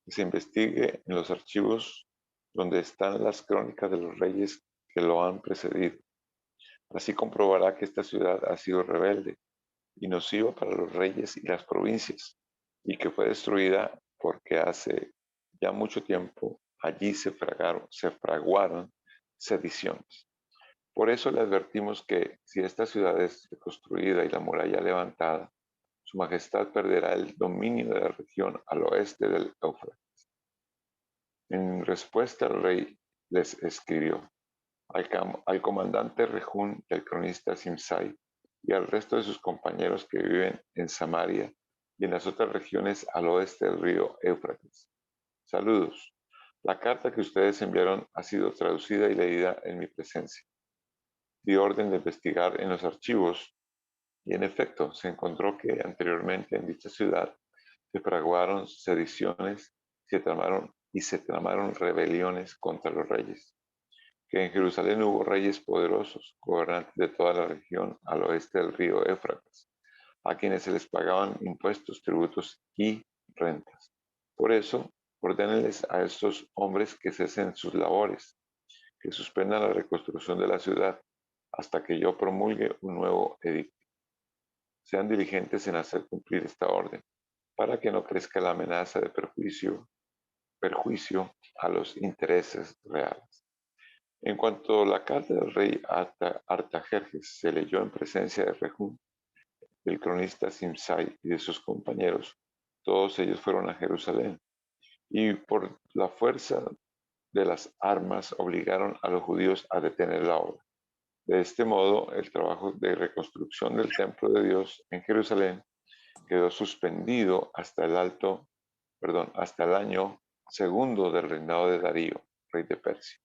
que se investigue en los archivos donde están las crónicas de los reyes que lo han precedido. Así comprobará que esta ciudad ha sido rebelde y nociva para los reyes y las provincias, y que fue destruida porque hace ya mucho tiempo allí se fraguaron sediciones. Por eso le advertimos que si esta ciudad es reconstruida y la muralla levantada, su majestad perderá el dominio de la región al oeste del Éufrates. En respuesta, el rey les escribió al comandante Rehún y al cronista Simsai y al resto de sus compañeros que viven en Samaria y en las otras regiones al oeste del río Éufrates. Saludos. La carta que ustedes enviaron ha sido traducida y leída en mi presencia. Di orden de investigar en los archivos y en efecto se encontró que anteriormente en dicha ciudad se fraguaron sediciones se tramaron rebeliones contra los reyes, que en Jerusalén hubo reyes poderosos, gobernantes de toda la región al oeste del río Éufrates, a quienes se les pagaban impuestos, tributos y rentas. Por eso, ordénenles a estos hombres que cesen sus labores, que suspendan la reconstrucción de la ciudad hasta que yo promulgue un nuevo edicto. Sean diligentes en hacer cumplir esta orden, para que no crezca la amenaza de perjuicio a los intereses reales. En cuanto la carta del rey Artajerjes se leyó en presencia de Rehún, del cronista Simsai y de sus compañeros, todos ellos fueron a Jerusalén y por la fuerza de las armas obligaron a los judíos a detener la obra. De este modo, el trabajo de reconstrucción del templo de Dios en Jerusalén quedó suspendido hasta el año segundo del reinado de Darío, rey de Persia.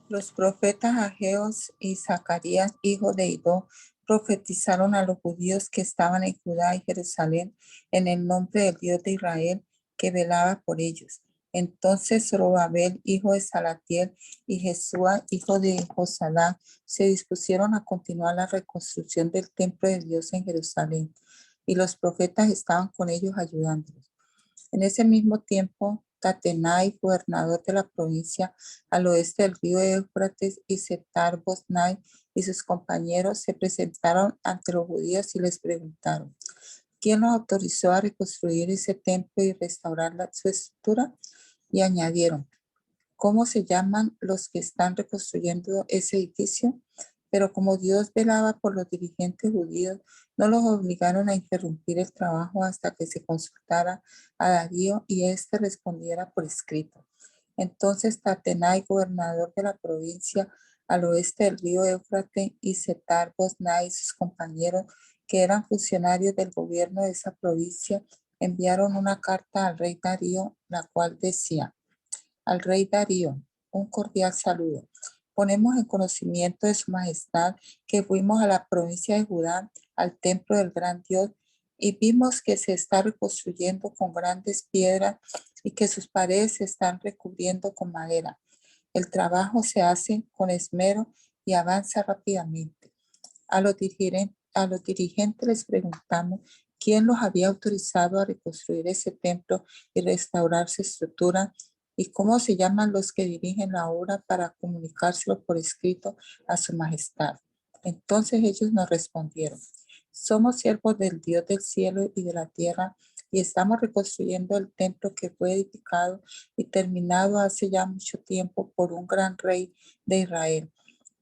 Los profetas Ageos y Zacarías, hijo de Idó, profetizaron a los judíos que estaban en Judá y Jerusalén en el nombre del Dios de Israel que velaba por ellos. Entonces Zorobabel, hijo de Salatiel, y Jesúa, hijo de Josadá, se dispusieron a continuar la reconstrucción del templo de Dios en Jerusalén, y los profetas estaban con ellos ayudándolos. En ese mismo tiempo, Tatenai, gobernador de la provincia al oeste del río Éufrates, y Setar-Boznai y sus compañeros se presentaron ante los judíos y les preguntaron: ¿quién los autorizó a reconstruir ese templo y restaurar su estructura? Y añadieron: ¿cómo se llaman los que están reconstruyendo ese edificio? Pero como Dios velaba por los dirigentes judíos, no los obligaron a interrumpir el trabajo hasta que se consultara a Darío y éste respondiera por escrito. Entonces Tatenai, gobernador de la provincia al oeste del río Éufrates, y Setar-Boznai y sus compañeros, que eran funcionarios del gobierno de esa provincia, enviaron una carta al rey Darío, la cual decía: al rey Darío, un cordial saludo. Ponemos en conocimiento de su majestad que fuimos a la provincia de Judá, al templo del gran Dios, Y vimos que se está reconstruyendo con grandes piedras y que sus paredes se están recubriendo con madera. El trabajo se hace con esmero y avanza rápidamente. A los dirigentes les preguntamos quién los había autorizado a reconstruir ese templo y restaurar su estructura y cómo se llaman los que dirigen la obra para comunicárselo por escrito a su majestad. Entonces ellos nos respondieron: somos siervos del Dios del cielo y de la tierra y estamos reconstruyendo el templo que fue edificado y terminado hace ya mucho tiempo por un gran rey de Israel.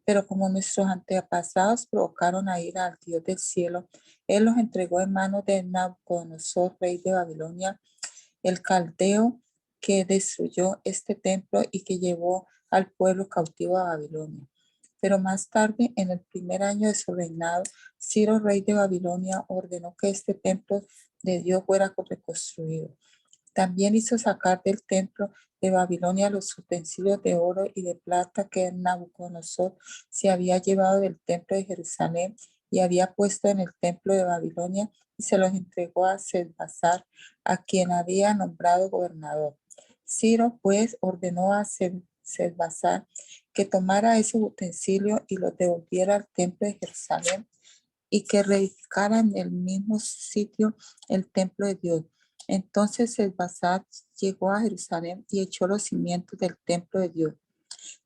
Pero como nuestros antepasados provocaron a ira al Dios del cielo, él los entregó en manos de Nabucodonosor, rey de Babilonia, el caldeo, que destruyó este templo y que llevó al pueblo cautivo a Babilonia. Pero más tarde, en el primer año de su reinado, Ciro, rey de Babilonia, ordenó que este templo de Dios fuera reconstruido. También hizo sacar del templo de Babilonia los utensilios de oro y de plata que Nabucodonosor se había llevado del templo de Jerusalén y había puesto en el templo de Babilonia, y se los entregó a Sesbazar, a quien había nombrado gobernador. Ciro, pues, ordenó a Sesbazar que tomara esos utensilios y los devolviera al templo de Jerusalén y que reedificara en el mismo sitio el templo de Dios. Entonces Sesbazar llegó a Jerusalén y echó los cimientos del templo de Dios.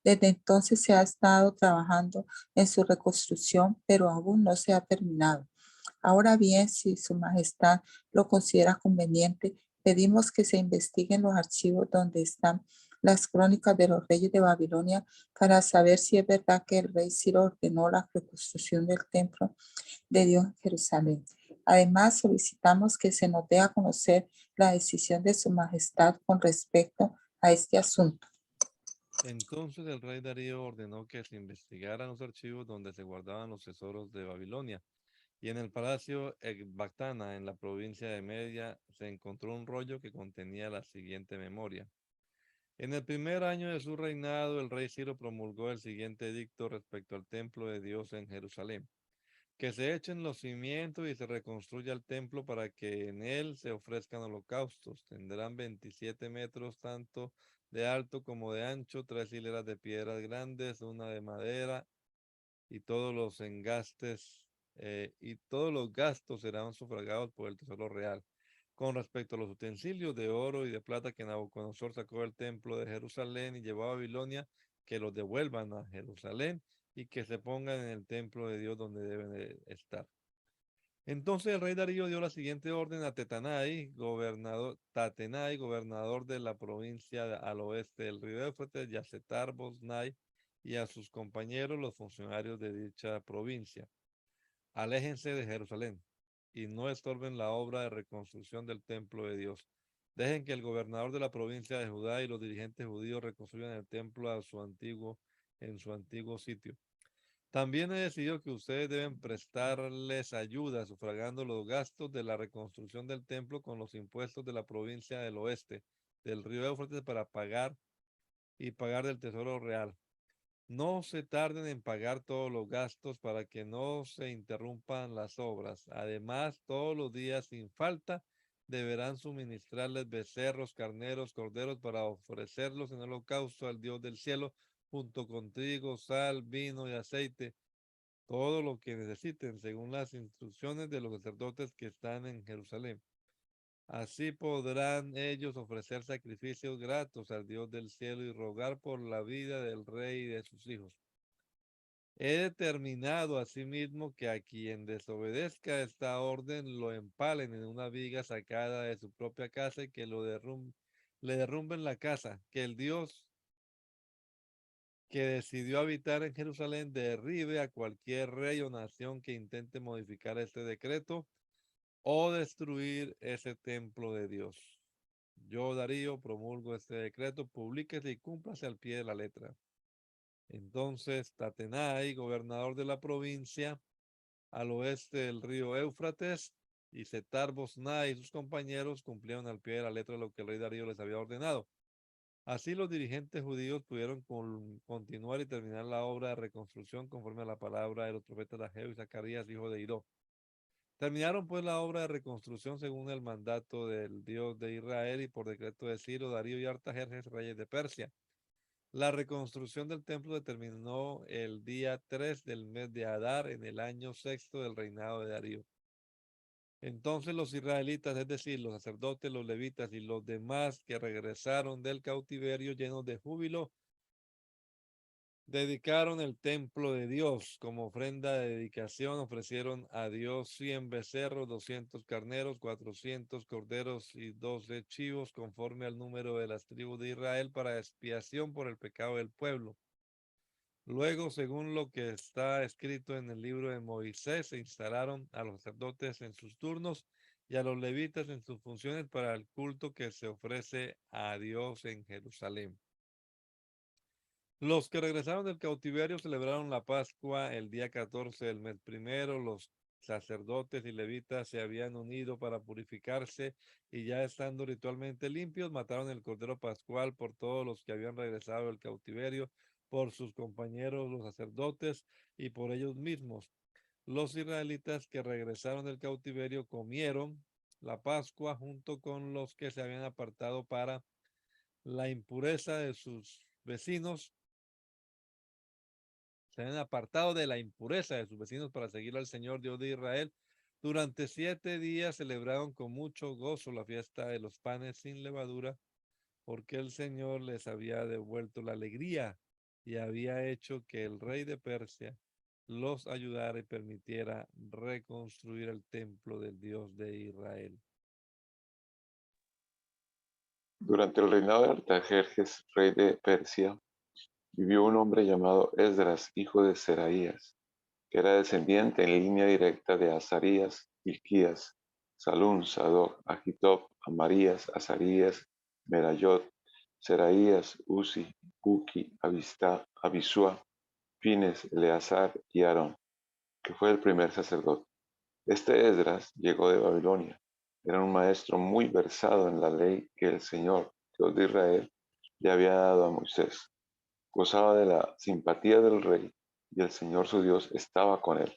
Desde entonces se ha estado trabajando en su reconstrucción, pero aún no se ha terminado. Ahora bien, si Su Majestad lo considera conveniente, pedimos que se investiguen los archivos donde están las crónicas de los reyes de Babilonia para saber si es verdad que el rey Ciro ordenó la reconstrucción del templo de Dios en Jerusalén. Además, solicitamos que se nos dé a conocer la decisión de Su Majestad con respecto a este asunto. Entonces el rey Darío ordenó que se investigaran los archivos donde se guardaban los tesoros de Babilonia. Y en el palacio Ecbatana, en la provincia de Media, se encontró un rollo que contenía la siguiente memoria. En el primer año de su reinado, el rey Ciro promulgó el siguiente edicto respecto al templo de Dios en Jerusalén: que se echen los cimientos y se reconstruya el templo para que en él se ofrezcan holocaustos. Tendrán 27 metros tanto de alto como de ancho, 3 hileras de piedras grandes, una de madera, y todos los gastos serán sufragados por el tesoro real. Con respecto a los utensilios de oro y de plata que Nabucodonosor sacó del templo de Jerusalén y llevó a Babilonia, que los devuelvan a Jerusalén y que se pongan en el templo de Dios donde deben de estar. Entonces el rey Darío dio la siguiente orden a Tatenai, gobernador de la provincia al oeste del río Éufrates, y a Setar-Bosnai y a sus compañeros, los funcionarios de dicha provincia: aléjense de Jerusalén y no estorben la obra de reconstrucción del templo de Dios. Dejen que el gobernador de la provincia de Judá y los dirigentes judíos reconstruyan el templo en su antiguo sitio. También he decidido que ustedes deben prestarles ayuda sufragando los gastos de la reconstrucción del templo con los impuestos de la provincia del oeste del río Éufrates para pagar del tesoro real. No se tarden en pagar todos los gastos para que no se interrumpan las obras. Además, todos los días sin falta deberán suministrarles becerros, carneros, corderos para ofrecerlos en holocausto al Dios del cielo, junto con trigo, sal, vino y aceite, todo lo que necesiten según las instrucciones de los sacerdotes que están en Jerusalén. Así podrán ellos ofrecer sacrificios gratos al Dios del cielo y rogar por la vida del rey y de sus hijos. He determinado asimismo que a quien desobedezca esta orden lo empalen en una viga sacada de su propia casa y que le derrumben la casa, que el Dios que decidió habitar en Jerusalén derribe a cualquier rey o nación que intente modificar este decreto o destruir ese templo de Dios. Yo, Darío, promulgo este decreto, publíquese y cúmplase al pie de la letra. Entonces Tatenai, gobernador de la provincia al oeste del río Éufrates, y Setar-Bosnai y sus compañeros cumplieron al pie de la letra lo que el rey Darío les había ordenado. Así los dirigentes judíos pudieron continuar y terminar la obra de reconstrucción conforme a la palabra de los profetas Ageo y Zacarías, hijo de Idó. Terminaron pues la obra de reconstrucción según el mandato del Dios de Israel y por decreto de Ciro, Darío y Artajerjes, reyes de Persia. La reconstrucción del templo terminó el día 3 del mes de Adar en el año sexto del reinado de Darío. Entonces los israelitas, es decir, los sacerdotes, los levitas y los demás que regresaron del cautiverio llenos de júbilo, dedicaron el templo de Dios. Como ofrenda de dedicación ofrecieron a Dios 100 becerros, 200 carneros, 400 corderos y 12 chivos, conforme al número de las tribus de Israel, para expiación por el pecado del pueblo. Luego, según lo que está escrito en el libro de Moisés, se instalaron a los sacerdotes en sus turnos y a los levitas en sus funciones para el culto que se ofrece a Dios en Jerusalén. Los que regresaron del cautiverio celebraron la Pascua el día 14 del mes primero. Los sacerdotes y levitas se habían unido para purificarse y ya estando ritualmente limpios, mataron el cordero pascual por todos los que habían regresado del cautiverio, por sus compañeros los sacerdotes y por ellos mismos. Los israelitas que regresaron del cautiverio comieron la Pascua junto con los que se habían apartado para la impureza de sus vecinos. Se habían apartado de la impureza de sus vecinos para seguir al Señor Dios de Israel. Durante 7 días celebraron con mucho gozo la fiesta de los panes sin levadura, porque el Señor les había devuelto la alegría y había hecho que el rey de Persia los ayudara y permitiera reconstruir el templo del Dios de Israel. Durante el reinado de Artajerjes, rey de Persia, vivió un hombre llamado Esdras, hijo de Seraías, que era descendiente en línea directa de Azarías, Hilquías, Salum, Sadoc, Agitob, Amarías, Azarías, Merayot, Seraías, Uzi, Buki, Abisúa, Fines, Eleazar y Aarón, que fue el primer sacerdote. Este Esdras llegó de Babilonia. Era un maestro muy versado en la ley que el Señor, Dios de Israel, le había dado a Moisés. Gozaba de la simpatía del rey y el Señor su Dios estaba con él.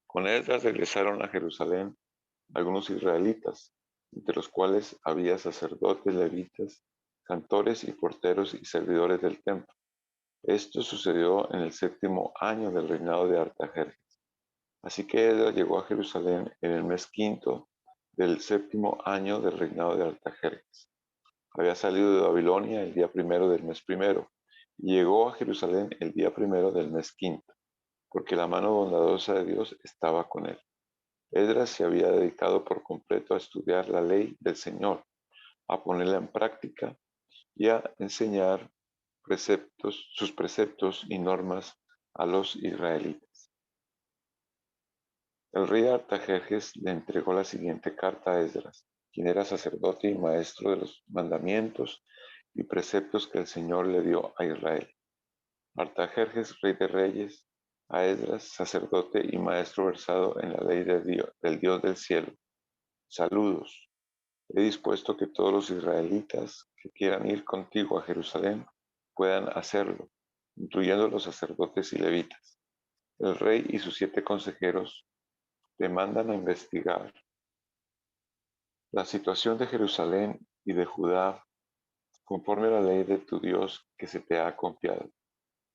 Con Esdras regresaron a Jerusalén algunos israelitas, entre los cuales había sacerdotes, levitas, cantores y porteros y servidores del templo. Esto sucedió en el 7º año del reinado de Artajerjes. Así que Esdras llegó a Jerusalén en el mes quinto del 7º año del reinado de Artajerjes. Había salido de Babilonia el día primero del mes primero y llegó a Jerusalén el día primero del mes quinto, porque la mano bondadosa de Dios estaba con él. Esdras se había dedicado por completo a estudiar la ley del Señor, a ponerla en práctica y a enseñar sus preceptos y normas a los israelitas. El rey Artajerjes le entregó la siguiente carta a Esdras, quien era sacerdote y maestro de los mandamientos y preceptos que el Señor le dio a Israel. Artajerjes, rey de reyes, a Esdras, sacerdote y maestro versado en la ley del Dios del cielo. Saludos. He dispuesto que todos los israelitas que quieran ir contigo a Jerusalén puedan hacerlo, incluyendo los sacerdotes y levitas. El rey y sus 7 consejeros te mandan a investigar la situación de Jerusalén y de Judá conforme a la ley de tu Dios que se te ha confiado.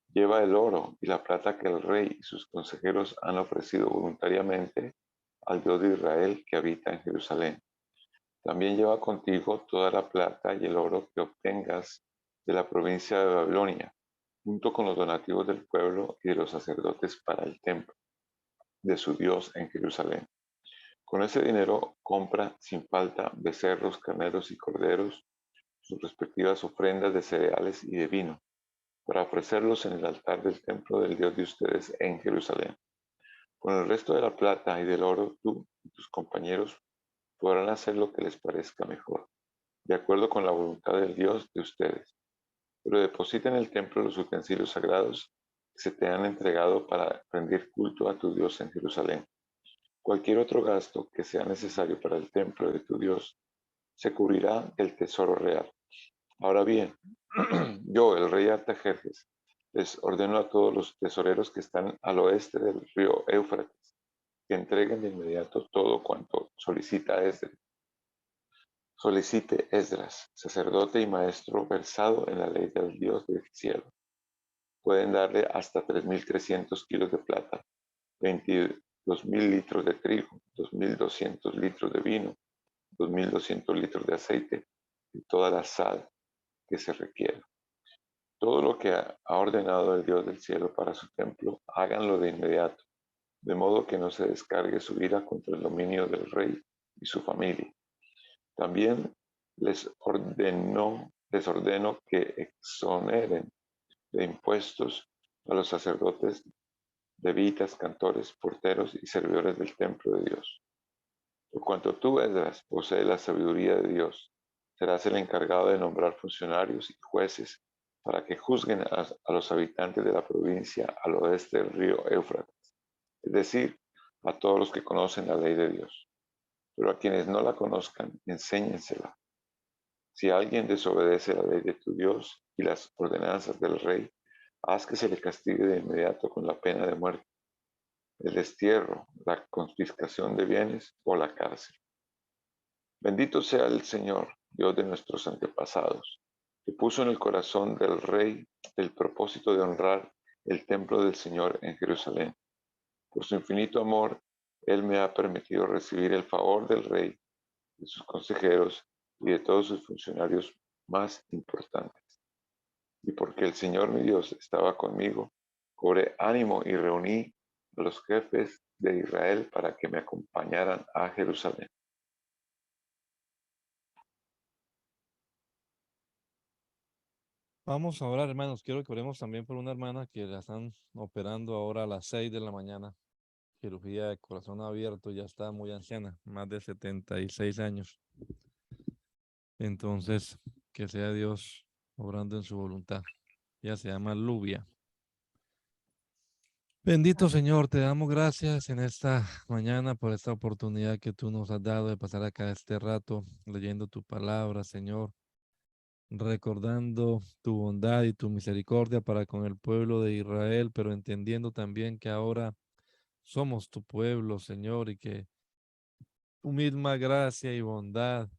Lleva el oro y la plata que el rey y sus consejeros han ofrecido voluntariamente al Dios de Israel que habita en Jerusalén. También lleva contigo toda la plata y el oro que obtengas de la provincia de Babilonia, junto con los donativos del pueblo y de los sacerdotes para el templo de su Dios en Jerusalén. Con ese dinero compra sin falta becerros, carneros y corderos, sus respectivas ofrendas de cereales y de vino, para ofrecerlos en el altar del templo del Dios de ustedes en Jerusalén. Con el resto de la plata y del oro, tú y tus compañeros podrán hacer lo que les parezca mejor, de acuerdo con la voluntad del Dios de ustedes. Pero deposita en el templo los utensilios sagrados que se te han entregado para rendir culto a tu Dios en Jerusalén. Cualquier otro gasto que sea necesario para el templo de tu Dios se cubrirá del tesoro real. Ahora bien, yo, el rey Artajerjes, les ordeno a todos los tesoreros que están al oeste del río Éufrates que entreguen de inmediato todo cuanto solicite Esdras, sacerdote y maestro versado en la ley del Dios del cielo. Pueden darle hasta 3.300 kilos de plata, 22.000 litros de trigo, 2.200 litros de vino, 2.200 litros de aceite y toda la sal que se requiera. Todo lo que ha ordenado el Dios del cielo para su templo, háganlo de inmediato, de modo que no se descargue su ira contra el dominio del rey y su familia. También les ordeno que exoneren de impuestos a los sacerdotes, levitas, cantores, porteros y servidores del templo de Dios. Por cuanto tú, Esdras, posees la sabiduría de Dios, serás el encargado de nombrar funcionarios y jueces para que juzguen a los habitantes de la provincia al oeste del río Éufrates, es decir, a todos los que conocen la ley de Dios. Pero a quienes no la conozcan, enséñensela. Si alguien desobedece la ley de tu Dios y las ordenanzas del rey, haz que se le castigue de inmediato con la pena de muerte, el destierro, la confiscación de bienes o la cárcel. Bendito sea el Señor, Dios de nuestros antepasados, que puso en el corazón del rey el propósito de honrar el templo del Señor en Jerusalén. Por su infinito amor, Él me ha permitido recibir el favor del rey, de sus consejeros y de todos sus funcionarios más importantes. Y porque el Señor mi Dios estaba conmigo, cobré ánimo y reuní a los jefes de Israel para que me acompañaran a Jerusalén. Vamos a orar, hermanos. Quiero que oremos también por una hermana que la están operando ahora a las 6 de la mañana. Cirugía de corazón abierto, ya está muy anciana, más de 76 años. Entonces, que sea Dios obrando en su voluntad. Ella se llama Lubia. Bendito Señor, te damos gracias en esta mañana por esta oportunidad que tú nos has dado de pasar acá este rato leyendo tu palabra, Señor, recordando tu bondad y tu misericordia para con el pueblo de Israel, pero entendiendo también que ahora somos tu pueblo, Señor, y que tu misma gracia y bondad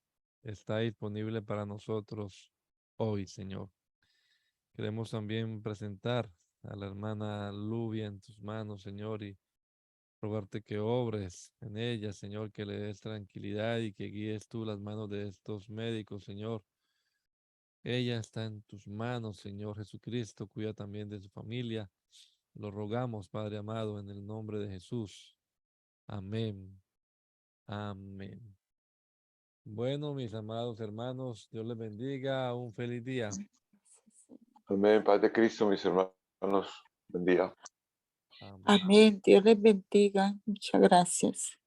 está disponible para nosotros hoy, Señor. Queremos también presentar a la hermana Lubia en tus manos, Señor, y rogarte que obres en ella, Señor, que le des tranquilidad y que guíes tú las manos de estos médicos, Señor. Ella está en tus manos, Señor Jesucristo, cuida también de su familia. Lo rogamos, Padre amado, en el nombre de Jesús. Amén. Amén. Bueno, mis amados hermanos, Dios les bendiga. Un feliz día. Amén, paz de Cristo, mis hermanos. Buen día. Amén. Amén. Dios les bendiga. Muchas gracias.